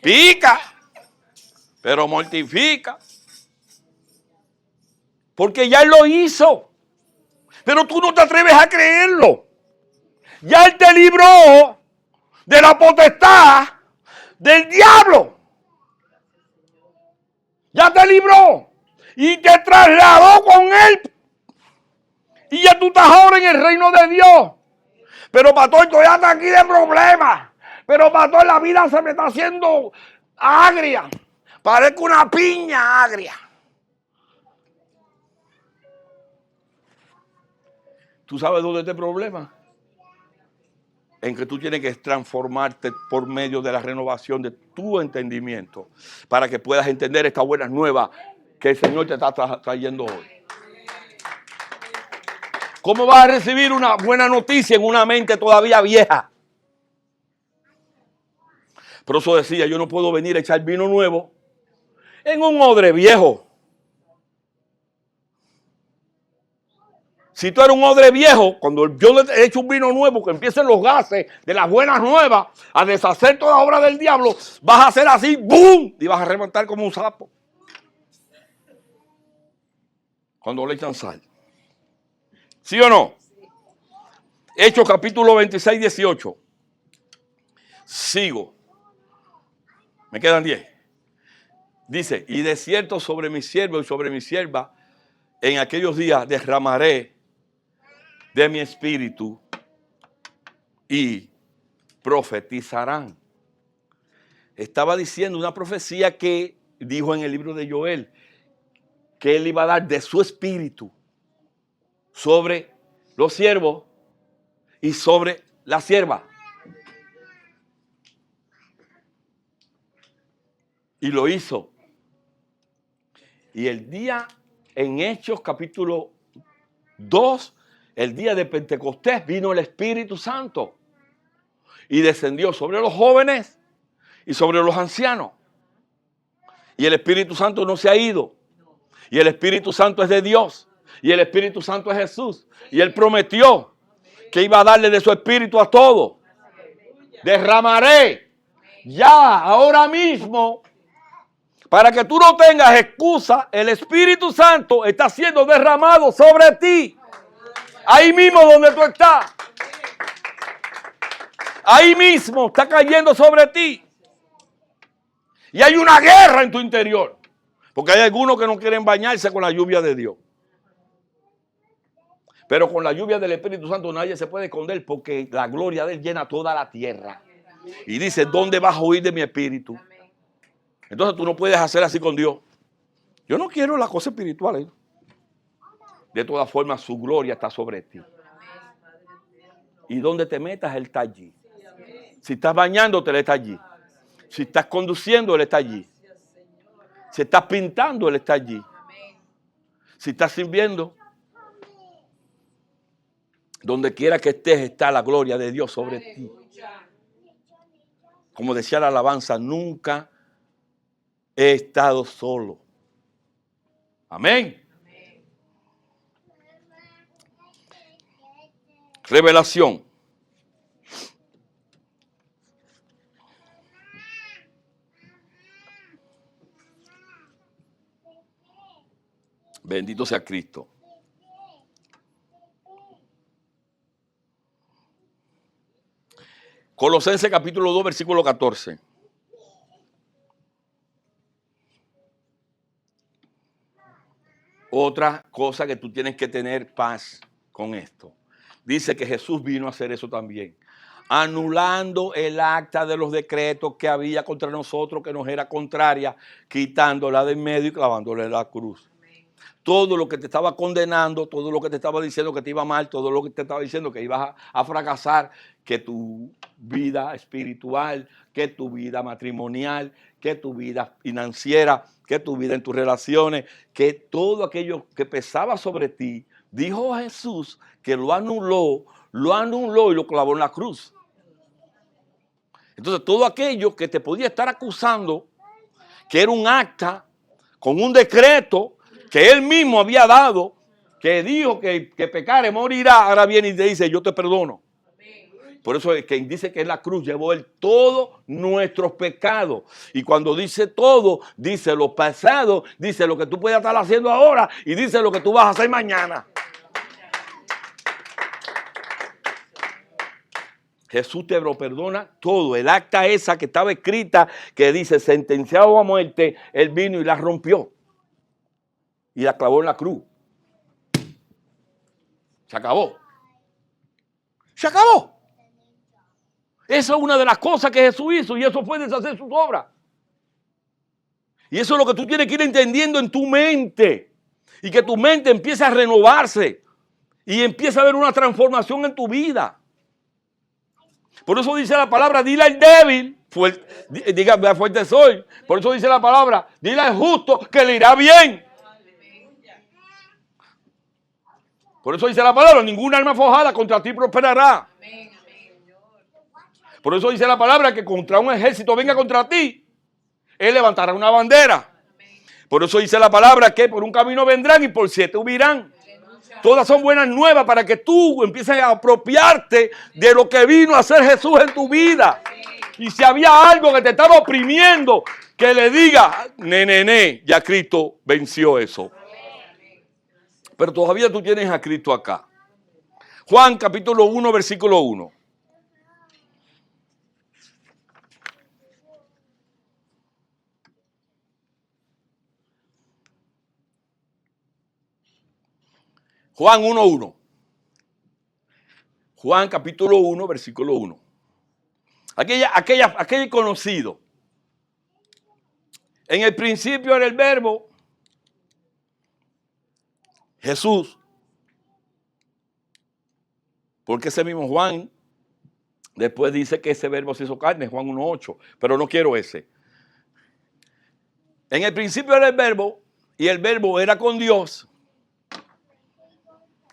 Pica, pero mortifica. Porque ya Él lo hizo. Pero tú no te atreves a creerlo. Ya Él te libró de la potestad del diablo. Ya te libró. Y te trasladó con Él. Y ya tú estás ahora en el reino de Dios. Pero pastor, estoy hasta aquí de problemas. Pero pastor, la vida se me está haciendo agria. Parezco una piña agria. ¿Tú sabes dónde está el problema? En que tú tienes que transformarte por medio de la renovación de tu entendimiento para que puedas entender estas buenas nuevas que el Señor te está trayendo hoy. ¿Cómo vas a recibir una buena noticia en una mente todavía vieja? Por eso decía, yo no puedo venir a echar vino nuevo en un odre viejo. Si tú eres un odre viejo, cuando yo le echo un vino nuevo, que empiecen los gases de las buenas nuevas a deshacer toda obra del diablo, vas a hacer así, ¡boom! Y vas a reventar como un sapo. Cuando le echan sal. ¿Sí o no? Hechos capítulo 26, 18. Sigo. Me quedan 10. Dice, y de cierto sobre mi siervo y sobre mi sierva, en aquellos días derramaré de mi espíritu y profetizarán. Estaba diciendo una profecía que dijo en el libro de Joel, que él iba a dar de su espíritu sobre los siervos y sobre la sierva. Y lo hizo. Y el día en Hechos capítulo 2, el día de Pentecostés, vino el Espíritu Santo y descendió sobre los jóvenes y sobre los ancianos. Y el Espíritu Santo no se ha ido. Y el Espíritu Santo es de Dios. Y el Espíritu Santo es Jesús. Y Él prometió que iba a darle de su Espíritu a todos. Derramaré ya, ahora mismo, para que tú no tengas excusa, el Espíritu Santo está siendo derramado sobre ti. Ahí mismo donde tú estás. Ahí mismo está cayendo sobre ti. Y hay una guerra en tu interior. Porque hay algunos que no quieren bañarse con la lluvia de Dios. Pero con la lluvia del Espíritu Santo nadie se puede esconder porque la gloria de Él llena toda la tierra. Y dice, ¿dónde vas a oír de mi espíritu? Entonces tú no puedes hacer así con Dios. Yo no quiero las cosas espirituales. De todas formas, su gloria está sobre ti. Y donde te metas, Él está allí. Si estás bañándote, Él está allí. Si estás conduciendo, Él está allí. Si estás pintando, Él está allí. Si estás sirviendo, donde quiera que estés, está la gloria de Dios sobre ti. como decía la alabanza, nunca he estado solo. Amén. Revelación. Bendito sea Cristo. Colosenses capítulo 2, versículo 14. Otra cosa que tú tienes que tener paz con esto. Dice que Jesús vino a hacer eso también. Anulando el acta de los decretos que había contra nosotros, que nos era contraria, quitándola de en medio y clavándole la cruz. Todo lo que te estaba condenando, todo lo que te estaba diciendo que te iba mal, todo lo que te estaba diciendo que ibas a fracasar, que tu vida espiritual, que tu vida matrimonial, que tu vida financiera, que tu vida en tus relaciones, que todo aquello que pesaba sobre ti, dijo Jesús que lo anuló y lo clavó en la cruz. Entonces todo aquello que te podía estar acusando, que era un acta con un decreto que él mismo había dado, que dijo que pecare morirá, ahora viene y te dice, yo te perdono. Por eso es que dice que en la cruz llevó él todos nuestros pecados. Y cuando dice todo, dice lo pasado, dice lo que tú puedes estar haciendo ahora y dice lo que tú vas a hacer mañana. Jesús te lo perdona todo. El acta esa que estaba escrita, que dice sentenciado a muerte, él vino y la rompió. Y la clavó en la cruz. Se acabó. Se acabó. Esa es una de las cosas que Jesús hizo y eso fue deshacer sus obras. Y eso es lo que tú tienes que ir entendiendo en tu mente. Y que tu mente empiece a renovarse. Y empiece a haber una transformación en tu vida. Por eso dice la palabra, dile al débil, diga fuerte soy. Por eso dice la palabra, dile al justo que le irá bien. Por eso dice la palabra, ninguna arma forjada contra ti prosperará. Por eso dice la palabra que contra un ejército venga contra ti, él levantará una bandera. Por eso dice la palabra que por un camino vendrán y por 7 huirán. Todas son buenas nuevas para que tú empieces a apropiarte de lo que vino a hacer Jesús en tu vida. Y si había algo que te estaba oprimiendo, que le diga, ya Cristo venció eso. Pero todavía tú tienes a Cristo acá. Juan capítulo 1, versículo 1. Juan 1:1. Juan capítulo 1, versículo 1. Aquel conocido. En el principio era el verbo, Jesús. Porque ese mismo Juan después dice que ese verbo se hizo carne, Juan 1:8. Pero no quiero ese. En el principio era el verbo y el verbo era con Dios.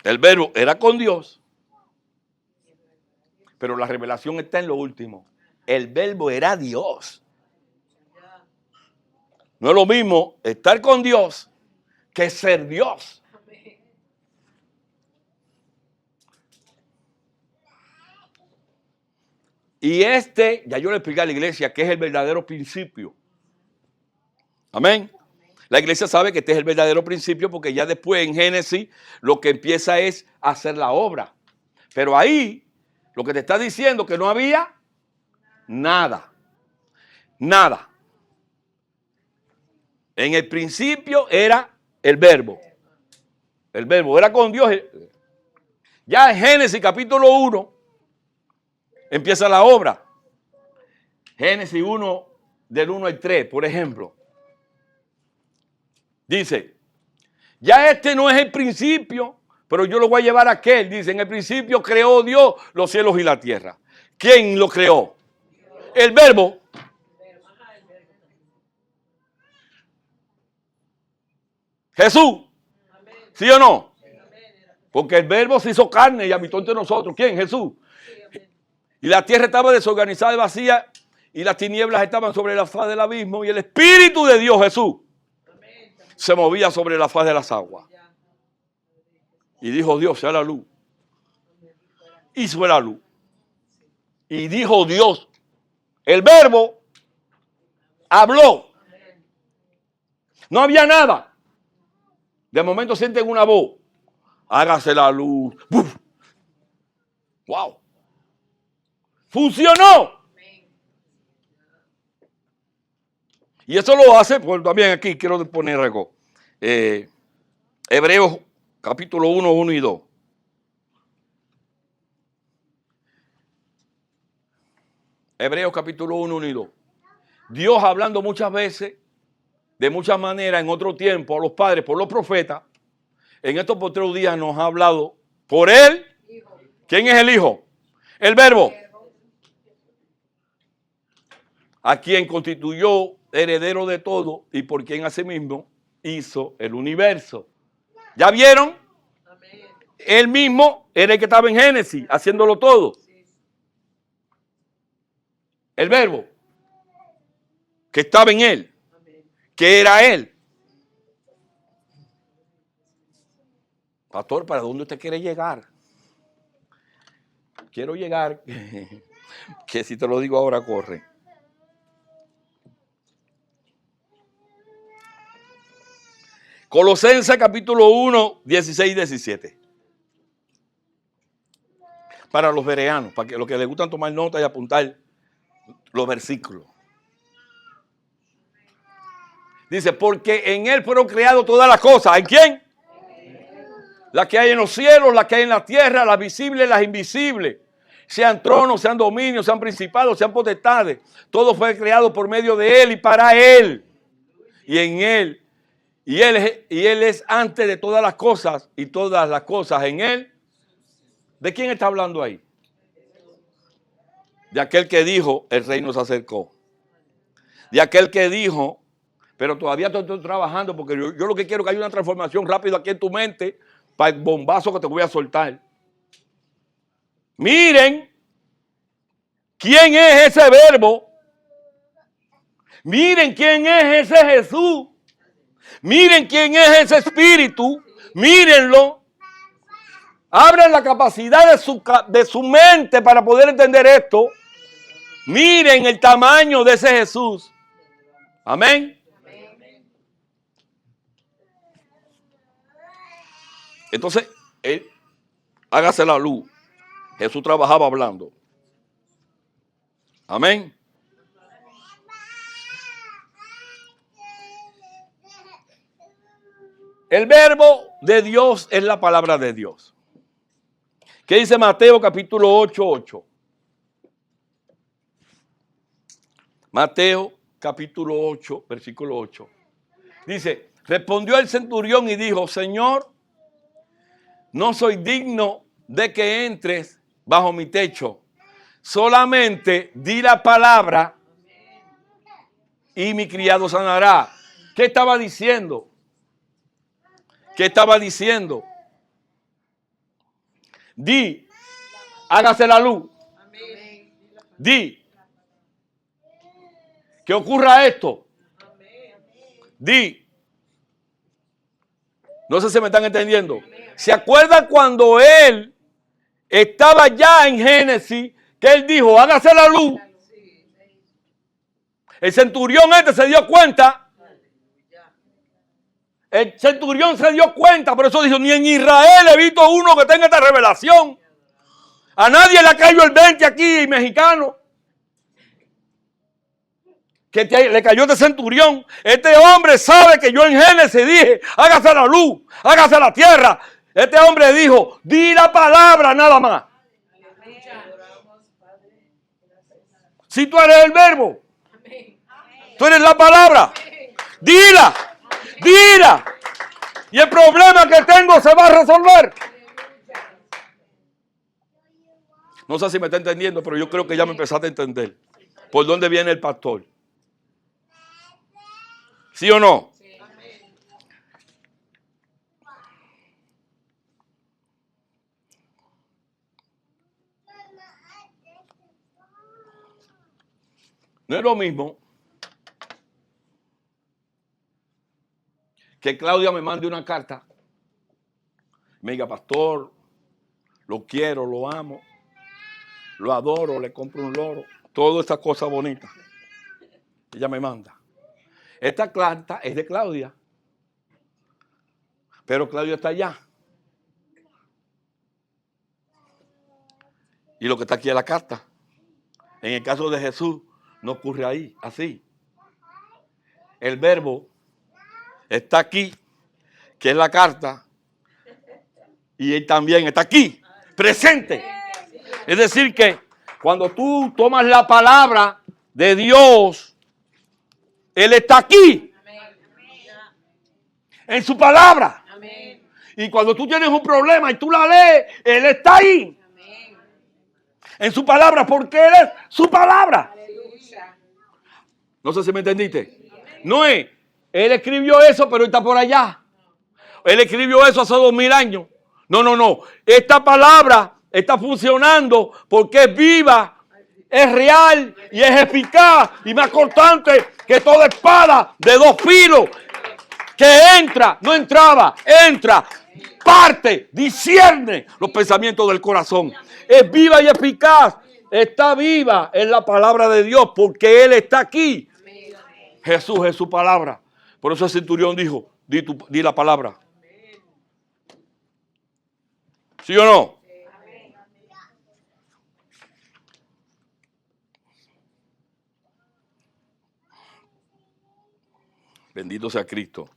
El verbo era con Dios. Pero la revelación está en lo último. El verbo era Dios. No es lo mismo estar con Dios que ser Dios. Y ya yo le expliqué a la iglesia que es el verdadero principio. Amén. La iglesia sabe que este es el verdadero principio porque ya después en Génesis lo que empieza es hacer la obra. Pero ahí lo que te está diciendo que no había nada. Nada. En el principio era el verbo. El verbo era con Dios. Ya en Génesis capítulo 1 empieza la obra. Génesis 1 del 1 al 3, por ejemplo. Dice, ya este no es el principio, pero yo lo voy a llevar a aquel. Dice, en el principio creó Dios los cielos y la tierra. ¿Quién lo creó? El verbo. Jesús. ¿Sí o no? Porque el verbo se hizo carne y habitó entre nosotros. ¿Quién? Jesús. Y la tierra estaba desorganizada y vacía y las tinieblas estaban sobre la faz del abismo y el Espíritu de Dios Jesús se movía sobre la faz de las aguas. Y dijo Dios, sea la luz. Hizo la luz. Y dijo Dios, el verbo habló. No había nada. De momento sienten una voz. Hágase la luz. ¡Buf! ¡Wow! ¡Funcionó! Y eso lo hace, pues también aquí quiero poner algo. Hebreos capítulo 1, 1 y 2. Hebreos capítulo 1, 1 y 2. Dios hablando muchas veces, de muchas maneras, en otro tiempo, a los padres, por los profetas, en estos postreros días nos ha hablado por él. ¿Quién es el Hijo? El Verbo. A quien constituyó heredero de todo y por quien asimismo hizo el universo. ¿Ya vieron? Él mismo era el que estaba en Génesis, haciéndolo todo. El Verbo, que estaba en él, que era él. Pastor, ¿para dónde usted quiere llegar? Quiero llegar, que si te lo digo ahora corre. Colosenses capítulo 1, 16 y 17. Para los bereanos, para que los que les gustan tomar nota y apuntar los versículos. Dice, porque en él fueron creadas todas las cosas. ¿En quién? Las que hay en los cielos, las que hay en la tierra, las visibles, las invisibles. Sean tronos, sean dominios, sean principados, sean potestades. Todo fue creado por medio de él y para él. Y en él. Y él es antes de todas las cosas y todas las cosas en él. ¿De quién está hablando ahí? De aquel que dijo, el reino se acercó. De aquel que dijo, pero todavía estoy trabajando porque yo lo que quiero es que haya una transformación rápida aquí en tu mente para el bombazo que te voy a soltar. Miren quién es ese verbo. Miren quién es ese Jesús. Miren quién es ese espíritu. Mírenlo. Abran la capacidad de su mente para poder entender esto. Miren el tamaño de ese Jesús. Amén. Entonces, él, hágase la luz. Jesús trabajaba hablando. Amén. El verbo de Dios es la palabra de Dios. ¿Qué dice Mateo capítulo 8, 8? Mateo capítulo 8, versículo 8. Dice, respondió el centurión y dijo, Señor, no soy digno de que entres bajo mi techo. Solamente di la palabra y mi criado sanará. ¿Qué estaba diciendo? ¿Qué estaba diciendo? Di, hágase la luz. Di, que ocurra esto. Di. No sé si me están entendiendo. ¿Se acuerdan cuando él estaba ya en Génesis, que él dijo, hágase la luz? El centurión se dio cuenta. El centurión se dio cuenta, por eso dijo, ni en Israel he visto uno que tenga esta revelación. A nadie le ha caído el 20 aquí, mexicano. Que le cayó este centurión. Este hombre sabe que yo en Génesis dije, hágase la luz, hágase la tierra. Este hombre dijo, di la palabra nada más. Si tú eres el verbo, tú eres la palabra, dila, dila. Y el problema que tengo se va a resolver. No sé si me está entendiendo, pero yo creo que ya me empezaste a entender. ¿Por dónde viene el pastor? ¿Sí o no? No es lo mismo que Claudia me mande una carta, me diga, pastor, lo quiero, lo amo, lo adoro, le compro un loro, todas esas cosas bonitas. Ella me manda. Esta carta es de Claudia, pero Claudia está allá. Y lo que está aquí es la carta. En el caso de Jesús, no ocurre ahí, así. El verbo está aquí, que es la carta, y él también está aquí, presente. Es decir que cuando tú tomas la palabra de Dios, Él está aquí, en su palabra. Y cuando tú tienes un problema y tú la lees, Él está ahí, en su palabra, porque Él es su palabra. No sé si me entendiste. No es, Él escribió eso, pero está por allá. Él escribió eso hace 2000 años. No. Esta palabra está funcionando porque es viva, es real y es eficaz y más cortante que toda espada de 2 filos que entra, no entraba, entra, parte, discierne los pensamientos del corazón. Es viva y eficaz. Está viva en la palabra de Dios porque Él está aquí. Jesús es su palabra. Por eso el centurión dijo, di la palabra. ¿Sí o no? Bendito sea Cristo.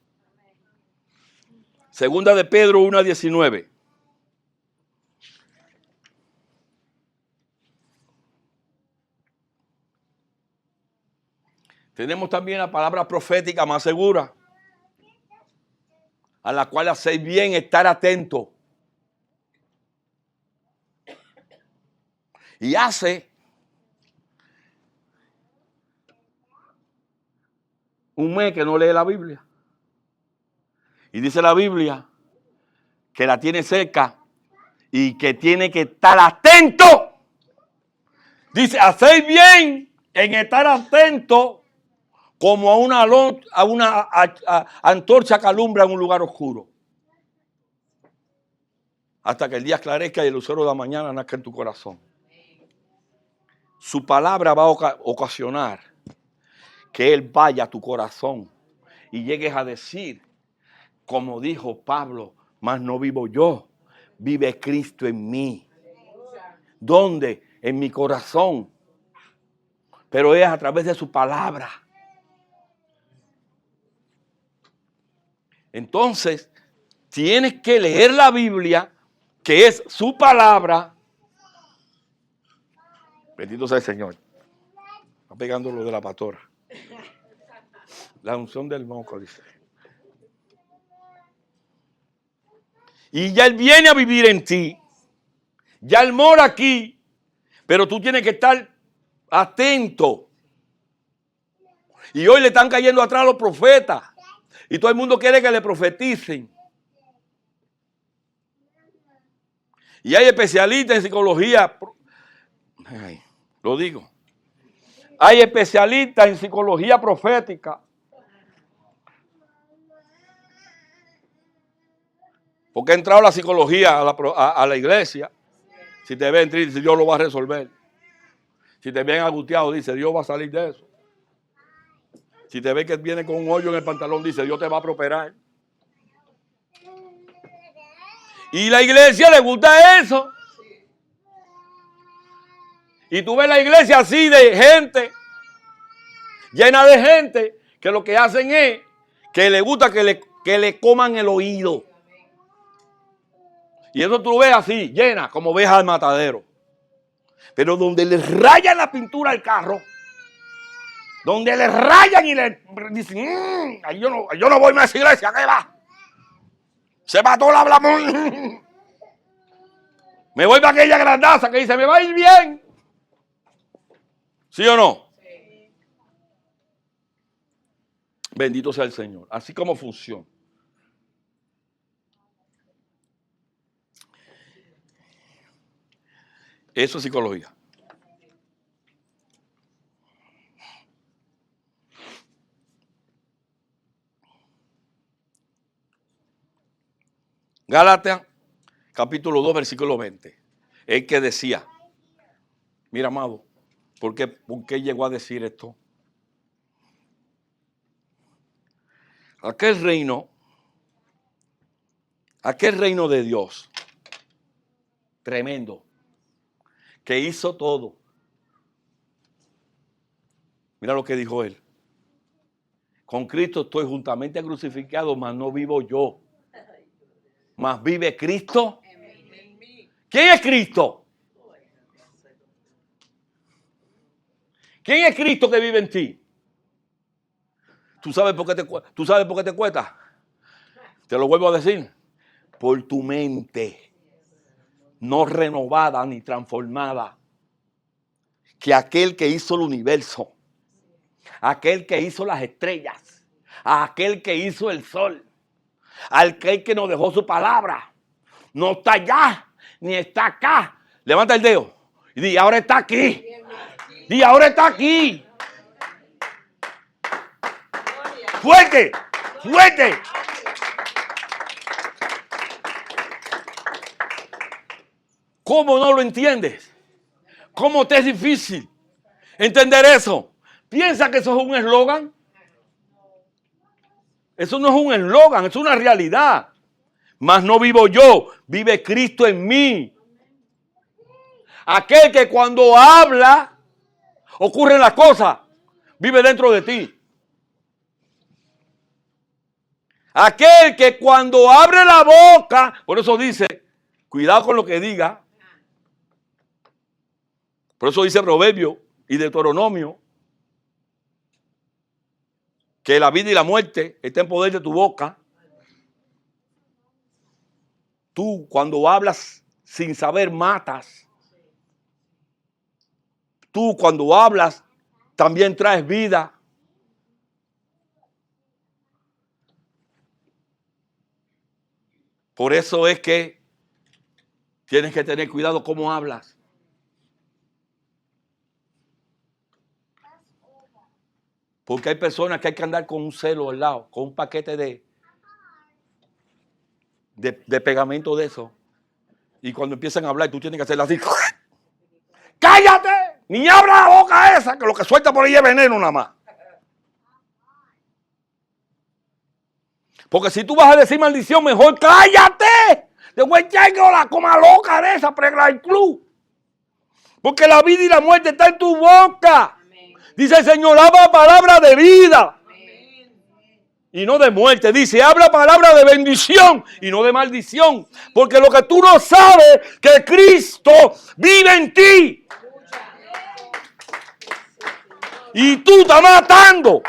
Segunda de Pedro 1:19. Tenemos también la palabra profética más segura, a la cual hacéis bien estar atento. Y hace un mes que no lee la Biblia. Y dice la Biblia que la tiene cerca y que tiene que estar atento. Dice, hacéis bien en estar atento como a una antorcha que alumbra en un lugar oscuro. Hasta que el día esclarezca y el lucero de la mañana nazca en tu corazón. Su palabra va a ocasionar que Él vaya a tu corazón y llegues a decir, como dijo Pablo, mas no vivo yo, vive Cristo en mí. ¿Dónde? En mi corazón. Pero es a través de su palabra. Entonces, tienes que leer la Biblia, que es su palabra. Bendito sea el Señor. Está pegando lo de la pastora. La unción del moco, dice. Y ya Él viene a vivir en ti. Ya Él mora aquí. Pero tú tienes que estar atento. Y hoy le están cayendo atrás los profetas. Y todo el mundo quiere que le profeticen. Y hay especialistas en psicología. Ay, lo digo. Hay especialistas en psicología profética. Porque ha entrado la psicología a la iglesia. Si te ven triste, Dios lo va a resolver. Si te ven angustiado, dice, Dios va a salir de eso. Si te ve que viene con un hoyo en el pantalón, dice, Dios te va a prosperar. Y la iglesia le gusta eso. Y tú ves la iglesia así de gente, llena de gente, que lo que hacen es que le gusta que le coman el oído. Y eso tú lo ves así, llena, como ves al matadero. Pero donde le rayan la pintura al carro, donde le rayan y le dicen, yo no voy más a esa iglesia, ¿qué va? Se mató la blamón. Me voy para aquella grandaza que dice, me va a ir bien. ¿Sí o no? Sí. Bendito sea el Señor. Así como funciona. Eso es psicología. Gálatas capítulo 2, versículo 20. El que decía, mira, amado, ¿por qué llegó a decir esto? Aquel reino de Dios, tremendo, que hizo todo. Mira lo que dijo él. Con Cristo estoy juntamente crucificado, mas no vivo yo, mas vive Cristo. ¿Quién es Cristo? ¿Quién es Cristo que vive en ti? ¿Tú sabes por qué te cuesta? Te lo vuelvo a decir. Por tu mente no renovada ni transformada. Que aquel que hizo el universo, aquel que hizo las estrellas, aquel que hizo el sol, aquel que nos dejó su palabra, no está allá ni está acá. Levanta el dedo y di, ahora está aquí. Di, ahora está aquí. Fuerte, fuerte. ¿Cómo no lo entiendes? ¿Cómo te es difícil entender eso? ¿Piensa que eso es un eslogan? Eso no es un eslogan, es una realidad. Mas no vivo yo, vive Cristo en mí. Aquel que cuando habla, ocurren las cosas, vive dentro de ti. Aquel que cuando abre la boca, por eso dice, cuidado con lo que diga. Por eso dice Proverbio y Deuteronomio, que la vida y la muerte está en poder de tu boca. Tú cuando hablas sin saber matas. Tú cuando hablas también traes vida. Por eso es que tienes que tener cuidado cómo hablas. Porque hay personas que hay que andar con un celo al lado, con un paquete de pegamento de eso. Y cuando empiezan a hablar, tú tienes que hacerlo así. ¡Cállate! Ni abra la boca esa, que lo que suelta por ahí es veneno nada más. Porque si tú vas a decir maldición, mejor cállate. Después echarle la coma loca de esa, pregla el club. Porque la vida y la muerte está en tu boca. Dice el Señor, habla palabra de vida. Amén. Y no de muerte. Dice, habla palabra de bendición y no de maldición. Porque lo que tú no sabes, que Cristo vive en ti. Y tú estás matando.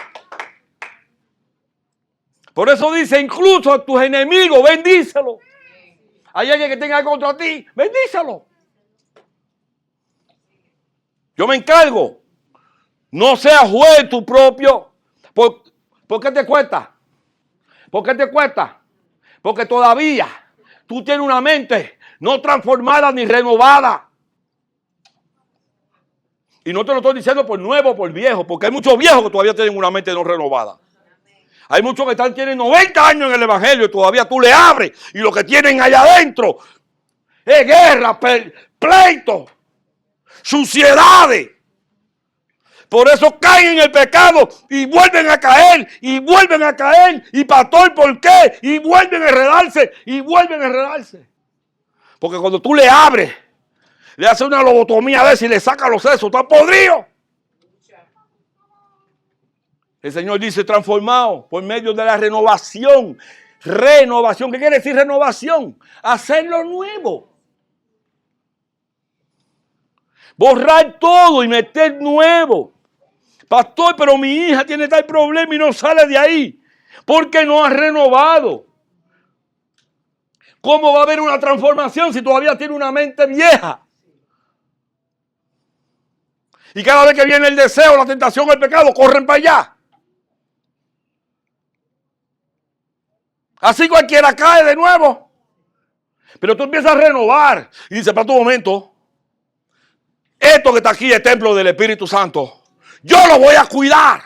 Por eso dice, incluso a tus enemigos, bendícelo. Hay alguien que tenga algo contra ti, bendícelo. Yo me encargo. No seas juez tu propio. ¿Por qué te cuesta? ¿Por qué te cuesta? Porque todavía tú tienes una mente no transformada ni renovada. Y no te lo estoy diciendo por nuevo o por viejo, porque hay muchos viejos que todavía tienen una mente no renovada. Hay muchos que tienen 90 años en el evangelio y todavía tú le abres y lo que tienen allá adentro es guerra, pleito, suciedades. Por eso caen en el pecado y vuelven a caer y vuelven a caer. Y pastor, ¿por qué? Y vuelven a enredarse y vuelven a enredarse. Porque cuando tú le abres, le haces una lobotomía de eso y le sacas los sesos, está podrido. El Señor dice transformado por medio de la renovación. Renovación, ¿qué quiere decir renovación? Hacerlo nuevo. Borrar todo y meter nuevo. Pastor, pero mi hija tiene tal problema y no sale de ahí. Porque no ha renovado. ¿Cómo va a haber una transformación si todavía tiene una mente vieja? Y cada vez que viene el deseo, la tentación, el pecado, corren para allá. Así cualquiera cae de nuevo. Pero tú empiezas a renovar. Y dices, para tu momento, esto que está aquí es templo del Espíritu Santo. Yo lo voy a cuidar.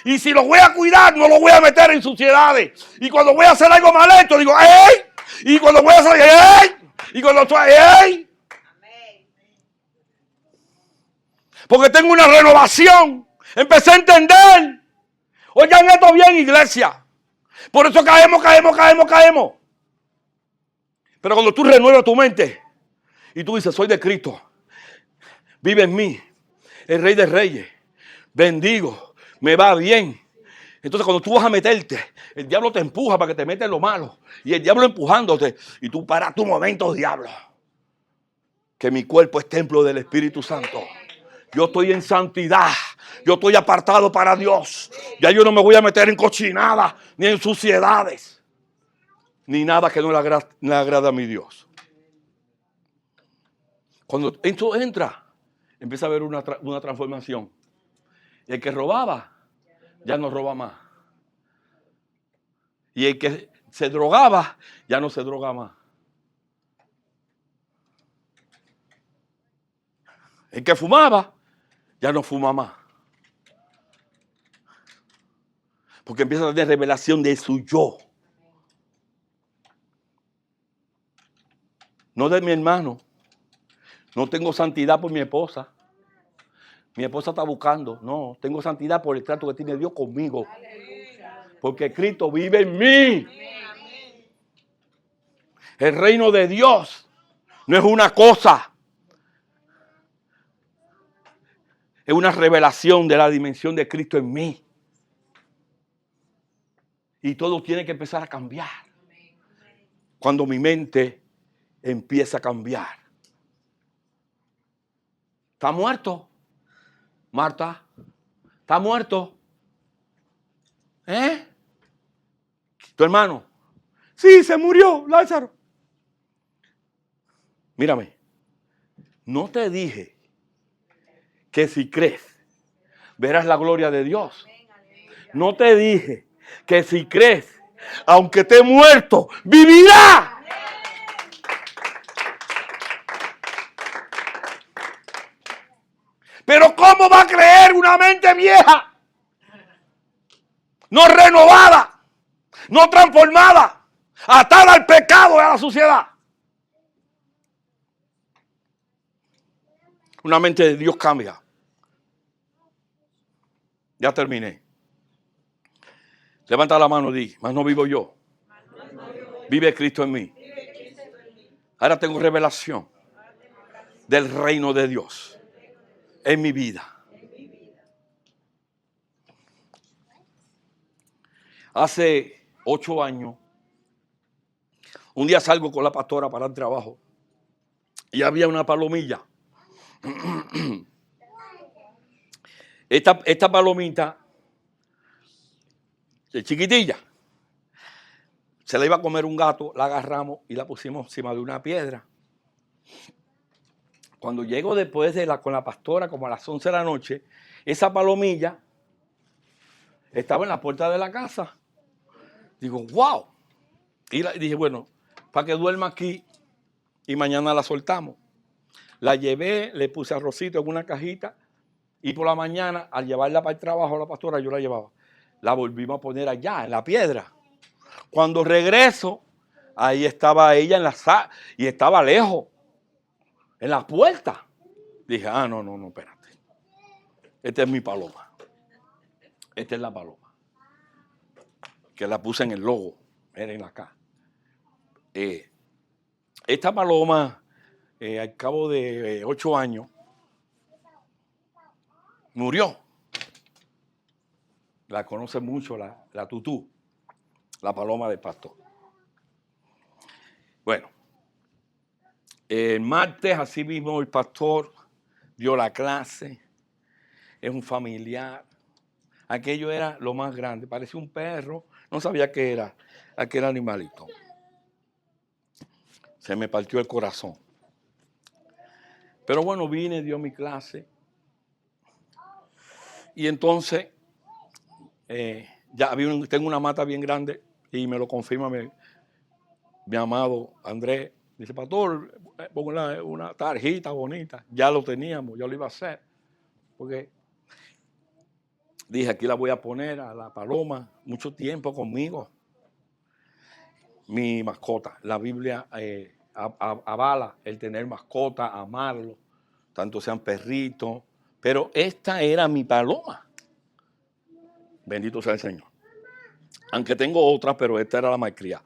Y si lo voy a cuidar, no lo voy a meter en suciedades. Y cuando voy a hacer algo mal hecho, digo, ¡ey! Y cuando voy a salir, ¡ey! Y cuando estoy, ¡ey! Porque tengo una renovación. Empecé a entender. Oigan esto bien, iglesia. Por eso caemos. Pero cuando tú renuevas tu mente y tú dices, soy de Cristo, vive en mí, el Rey de Reyes, bendigo, me va bien. Entonces cuando tú vas a meterte, el diablo te empuja para que te metas en lo malo. Y el diablo empujándote. Y tú paras tu momento, diablo. Que mi cuerpo es templo del Espíritu Santo. Yo estoy en santidad. Yo estoy apartado para Dios. Ya yo no me voy a meter en cochinadas, ni en suciedades, ni nada que no le agrada a mi Dios. Cuando esto entra, empieza a haber una transformación. Y el que robaba, ya no roba más. Y el que se drogaba, ya no se droga más. El que fumaba, ya no fuma más. Porque empieza a tener revelación de su yo. No de mi hermano. No tengo santidad por mi esposa. Mi esposa está buscando. No, tengo santidad por el trato que tiene Dios conmigo. Porque Cristo vive en mí. El reino de Dios no es una cosa. Es una revelación de la dimensión de Cristo en mí. Y todo tiene que empezar a cambiar. Cuando mi mente empieza a cambiar. ¿Está muerto? Marta, ¿está muerto? ¿Eh? ¿Tu hermano? Sí, se murió, Lázaro. Mírame, no te dije que si crees, verás la gloria de Dios. No te dije que si crees, aunque esté muerto, vivirá. Pero ¿cómo va a creer una mente vieja? No renovada, no transformada, atada al pecado y a la suciedad. Una mente de Dios cambia. Ya terminé. Levanta la mano y di, mas no vivo yo. Vive Cristo en mí. Ahora tengo revelación del reino de Dios en mi vida. Hace 8 años, un día salgo con la pastora para el trabajo y había una palomilla. Esta palomita, chiquitilla, se la iba a comer un gato, la agarramos y la pusimos encima de una piedra. Cuando llego después con la pastora, como a las 11 de la noche, esa palomilla estaba en la puerta de la casa. Digo, wow. Y dije, bueno, para que duerma aquí y mañana la soltamos. La llevé, le puse arrocito en una cajita y por la mañana, al llevarla para el trabajo, la pastora, yo la llevaba. La volvimos a poner allá, en la piedra. Cuando regreso, ahí estaba ella en la sala y estaba lejos, en la puerta. Dije, no, espérate. Esta es mi paloma. Esta es la paloma. Que la puse en el logo. Miren acá. Esta paloma, al cabo de 8 años, murió. La conoce mucho la tutú, la paloma del pastor. Bueno, el martes, así mismo, el pastor dio la clase. Es un familiar. Aquello era lo más grande. Parecía un perro. No sabía qué era aquel animalito. Se me partió el corazón. Pero bueno, vine, dio mi clase. Y entonces, tengo una mata bien grande y me lo confirma mi amado Andrés. Dice, pastor, pongo una tarjeta bonita. Ya lo teníamos, ya lo iba a hacer. Porque dije, aquí la voy a poner a la paloma mucho tiempo conmigo. mi mascota. La Biblia avala el tener mascota, amarlo, tanto sean perritos, pero esta era mi paloma. Bendito sea el Señor. Aunque tengo otras, pero esta era la malcriada.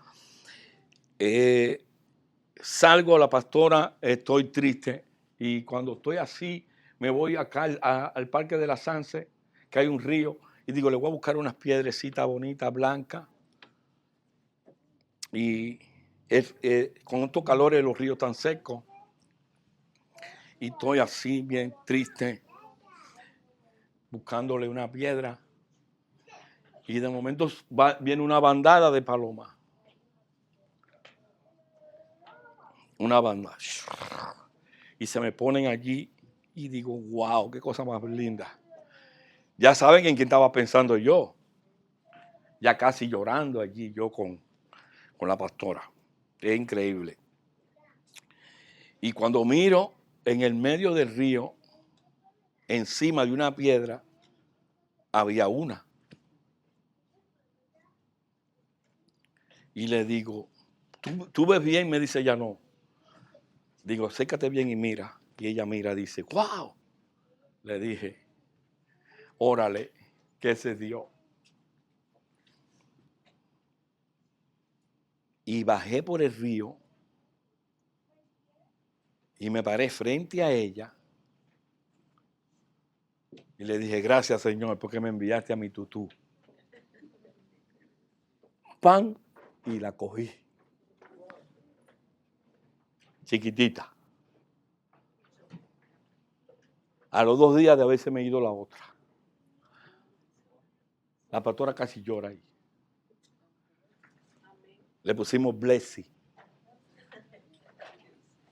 Salgo a la pastora, estoy triste, y cuando estoy así, me voy acá al Parque de la Sanse, que hay un río, y digo, le voy a buscar unas piedrecitas bonitas, blancas. Y con estos calores los ríos están secos, y estoy así bien triste, buscándole una piedra, y de momento viene una bandada de palomas. Una banda. Y se me ponen allí y digo, wow, qué cosa más linda. Ya saben en quién estaba pensando yo. Ya casi llorando allí yo con la pastora. Es increíble. Y cuando miro en el medio del río, encima de una piedra, había una. Y le digo, ¿tú ves bien? Me dice ella, no. Digo, sécate bien y mira. Y ella mira, dice, wow. Le dije, órale, ¿qué se dio? Y bajé por el río y me paré frente a ella y le dije, gracias Señor, porque me enviaste a mi tutú. Pan, y la cogí. Chiquitita. A los 2 días de haberse me ido la otra. La pastora casi llora ahí. Le pusimos Blessy.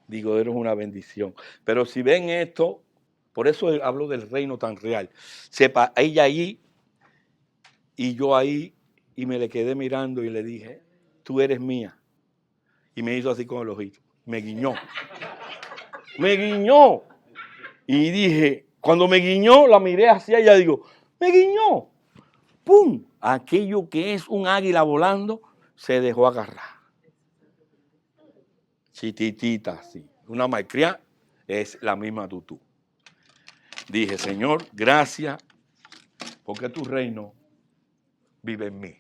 Digo, eres una bendición. Pero si ven esto, por eso hablo del reino tan real. Sepa, ella ahí y yo ahí, y me le quedé mirando y le dije, tú eres mía. Y me hizo así con el ojito. Me guiñó. Me guiñó. Y dije, cuando me guiñó, la miré hacia ella y digo, me guiñó. ¡Pum! Aquello que es un águila volando se dejó agarrar. Chititita, sí. Una malcria es la misma tutú. Dije, Señor, gracias, porque tu reino vive en mí.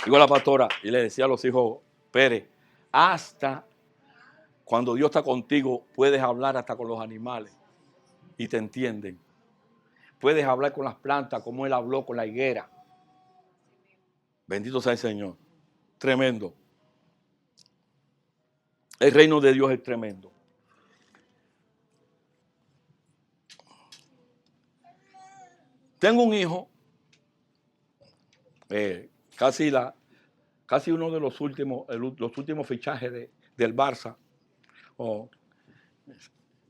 Digo a la pastora y le decía a los hijos, Pérez, hasta cuando Dios está contigo, puedes hablar hasta con los animales y te entienden. Puedes hablar con las plantas como Él habló con la higuera. Bendito sea el Señor. Tremendo. El reino de Dios es tremendo. Tengo un hijo, casi uno de los últimos fichajes del Barça,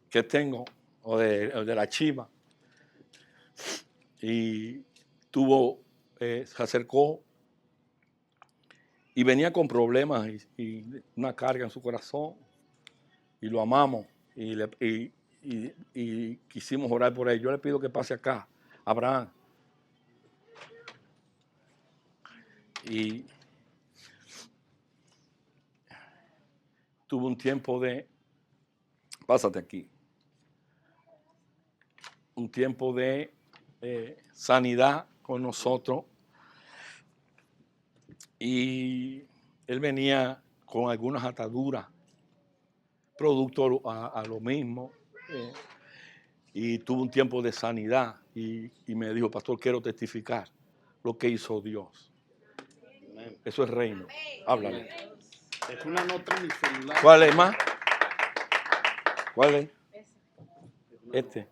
que tengo, o de la Chiva. Y se acercó y venía con problemas y una carga en su corazón. Y lo amamos y quisimos orar por él. Yo le pido que pase acá, Abraham. Y tuvo un tiempo pásate aquí, un tiempo de sanidad con nosotros. Y él venía con algunas ataduras, producto a lo mismo. Y tuvo un tiempo de sanidad y me dijo, pastor, quiero testificar lo que hizo Dios. Amén. Eso es reino. Háblale. Es una nota en mi celular. ¿Cuál es más? ¿Cuál es? Este.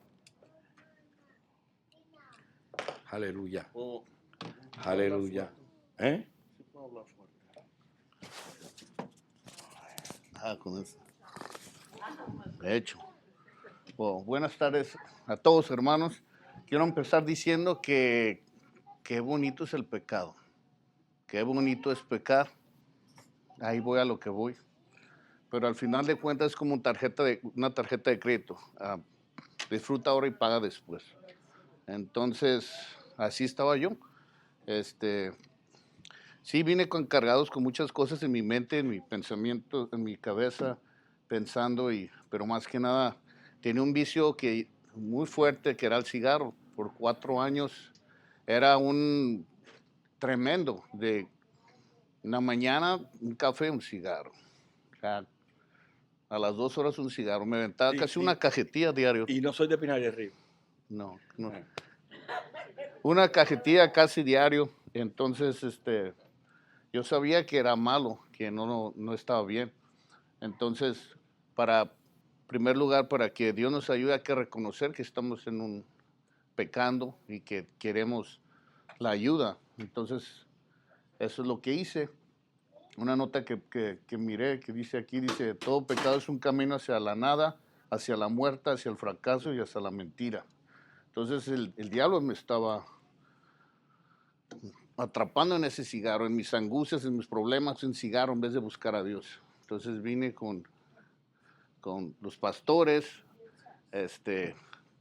Aleluya. Aleluya. ¿Eh? Con eso. De hecho. Buenas tardes a todos, hermanos. Quiero empezar diciendo que qué bonito es el pecado. Qué bonito es pecar. Ahí voy a lo que voy. Pero al final de cuentas es como una tarjeta de crédito. Disfruta ahora y paga después. Entonces, así estaba yo. Sí, vine cargados con muchas cosas en mi mente, en mi pensamiento, en mi cabeza, pensando, pero más que nada, tenía un vicio muy fuerte, que era el cigarro. Por 4 años era un tremendo, de una mañana un café, un cigarro. O sea, a las 2 horas un cigarro. Me aventaba casi una cajetilla diario. Y no soy de Pinar del Río. No. Una cajetilla casi diario. Entonces, yo sabía que era malo, que no estaba bien. Entonces, en primer lugar, para que Dios nos ayude, hay que reconocer que estamos en un pecando y que queremos la ayuda. Entonces, eso es lo que hice. Una nota que miré, que dice todo pecado es un camino hacia la nada, hacia la muerte, hacia el fracaso y hacia la mentira. Entonces, el diablo me estaba atrapando en ese cigarro, en mis angustias, en mis problemas, en cigarro, en vez de buscar a Dios. Entonces vine con los pastores,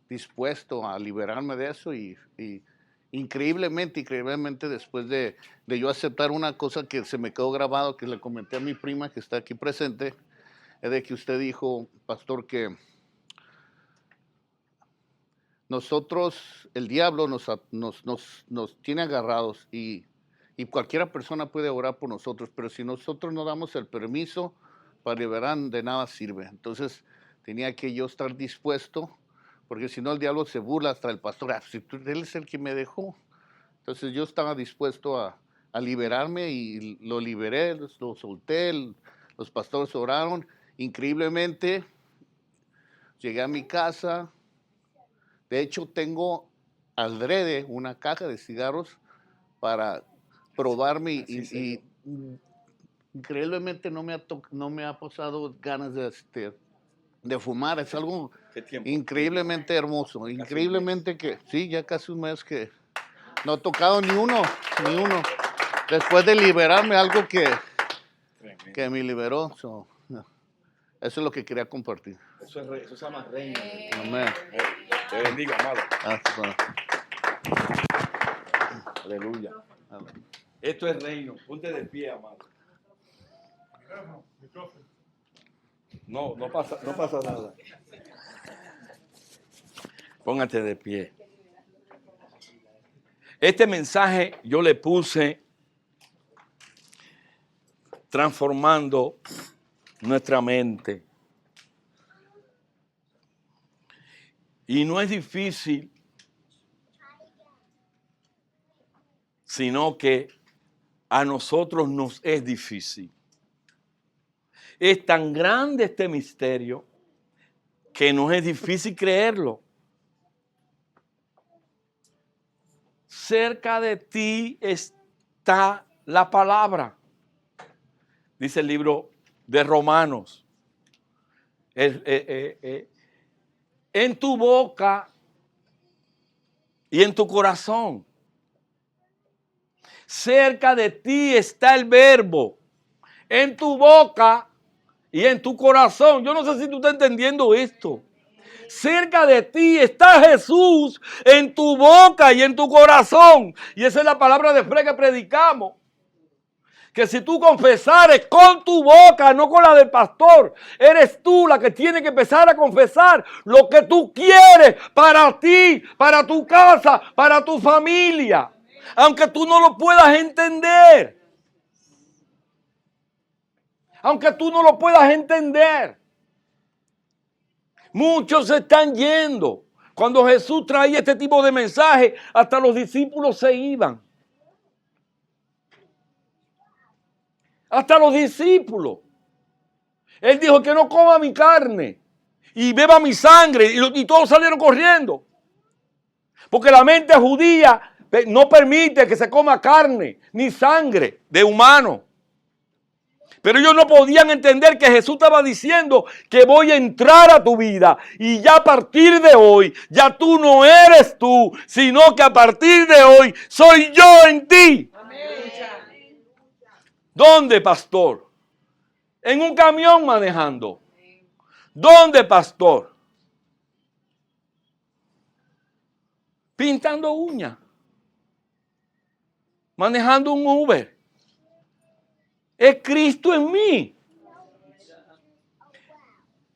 dispuesto a liberarme de eso y increíblemente después de yo aceptar una cosa que se me quedó grabado, que le comenté a mi prima que está aquí presente, es de que usted dijo, pastor, que nosotros, el diablo nos tiene agarrados y cualquiera persona puede orar por nosotros, pero si nosotros no damos el permiso para liberar, de nada sirve. Entonces tenía que yo estar dispuesto, porque si no el diablo se burla hasta el pastor. Si él es el que me dejó. Entonces yo estaba dispuesto a liberarme y lo liberé, lo solté, los pastores oraron. Increíblemente llegué a mi casa. De hecho, tengo adrede una caja de cigarros para probarme y increíblemente no me ha pasado ganas de fumar. Es algo increíblemente hermoso. Increíblemente que, sí, ya casi un mes que no he tocado ni uno. Después de liberarme, algo que me liberó. Eso es lo que quería compartir. Eso se llama reino. Amén. Te bendiga, amado. Bueno. Aleluya. Esto es reino. Ponte de pie, amado. No pasa nada. Póngate de pie. Este mensaje yo le puse transformando nuestra mente. Y no es difícil, sino que a nosotros nos es difícil. Es tan grande este misterio que nos es difícil creerlo. Cerca de ti está la palabra, dice el libro de Romanos. En tu boca y en tu corazón. Cerca de ti está el verbo, en tu boca y en tu corazón. Yo no sé si tú estás entendiendo esto. Cerca de ti está Jesús, en tu boca y en tu corazón. Y esa es la palabra de fe que predicamos. Que si tú confesares con tu boca, no con la del pastor, eres tú la que tiene que empezar a confesar lo que tú quieres para ti, para tu casa, para tu familia. Aunque tú no lo puedas entender. Aunque tú no lo puedas entender. Muchos se están yendo. Cuando Jesús traía este tipo de mensaje, hasta los discípulos se iban. Hasta los discípulos. Él dijo que no coma mi carne y beba mi sangre. Y todos salieron corriendo. Porque la mente judía no permite que se coma carne ni sangre de humano. Pero ellos no podían entender que Jesús estaba diciendo que voy a entrar a tu vida. Y ya a partir de hoy, ya tú no eres tú, sino que a partir de hoy soy yo en ti. Amén. ¿Dónde, pastor? En un camión manejando. ¿Dónde, pastor? pintando uñas, manejando un Uber. Es Cristo en mí.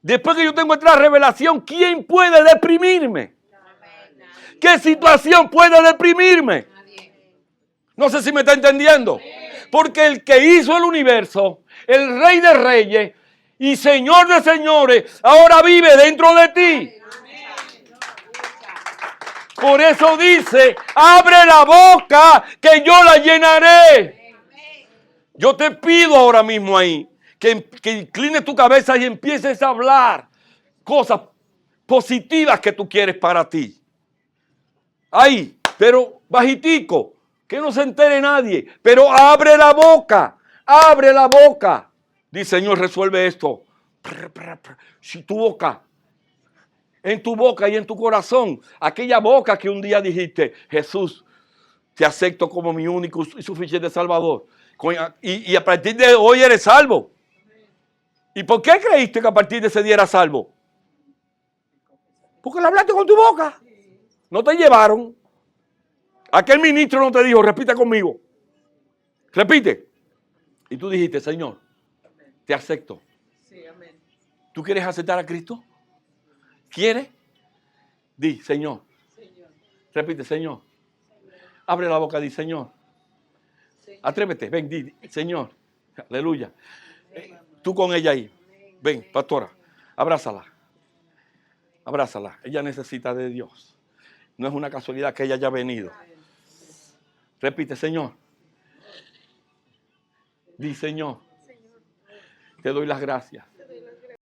Después que yo tengo esta revelación, ¿quién puede deprimirme? ¿Qué situación puede deprimirme? No sé si me está entendiendo. Porque el que hizo el universo, el Rey de Reyes y Señor de Señores, ahora vive dentro de ti. Por eso dice, abre la boca que yo la llenaré. Yo te pido ahora mismo ahí que inclines tu cabeza y empieces a hablar cosas positivas que tú quieres para ti. Ahí, pero bajitico, que no se entere nadie, pero abre la boca, abre la boca. Dice, Señor, resuelve esto. Si tu boca, en tu boca y en tu corazón, aquella boca que un día dijiste, Jesús, te acepto como mi único y suficiente Salvador. Y a partir de hoy eres salvo. ¿Y por qué creíste que a partir de ese día eras salvo? Porque lo hablaste con tu boca. No te llevaron. Aquel ministro no te dijo, repita conmigo. Repite. Y tú dijiste, Señor, te acepto. ¿Tú quieres aceptar a Cristo? ¿Quieres? Di, Señor. Repite, Señor. Abre la boca, di, Señor. Atrévete, ven, di, Señor. Aleluya. Tú con ella ahí. Ven, pastora. Abrázala. Abrázala. Ella necesita de Dios. No es una casualidad que ella haya venido. Repite, Señor. Di, Señor. Te doy las gracias